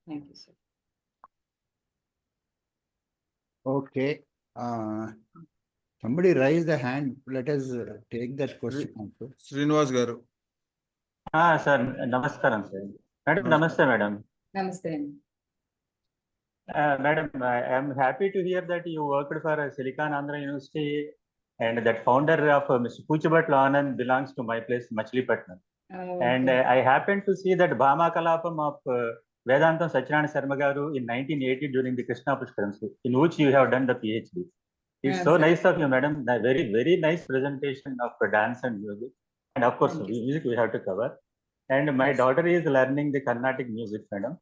Thank you, sir. Okay somebody raise the hand, let us take that question also. Srinivas garu. Sir నమస్కారం సార్ మేడం నమస్తే madam Namaste. Madam I'm happy to hear that you worked for Silicon Andhra university and that founder of mister Puchibhatla Anand belongs to my place Machilipatnam and I happened to see that Bhama Kalapam of Vedantam Satyanarayana Sharma Garu in 1980 during the Krishna Pushkaramsi, in which you have done the PhD. It's so nice of you, madam. Very, very nice presentation of dance and music. And of course, music we have to cover. And my daughter is learning the Carnatic music, madam.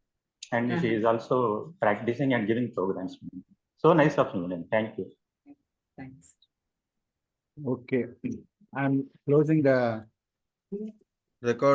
And she is also practicing and giving programs. So nice of you, madam. Thank you. Thanks. Okay, I'm closing the Record.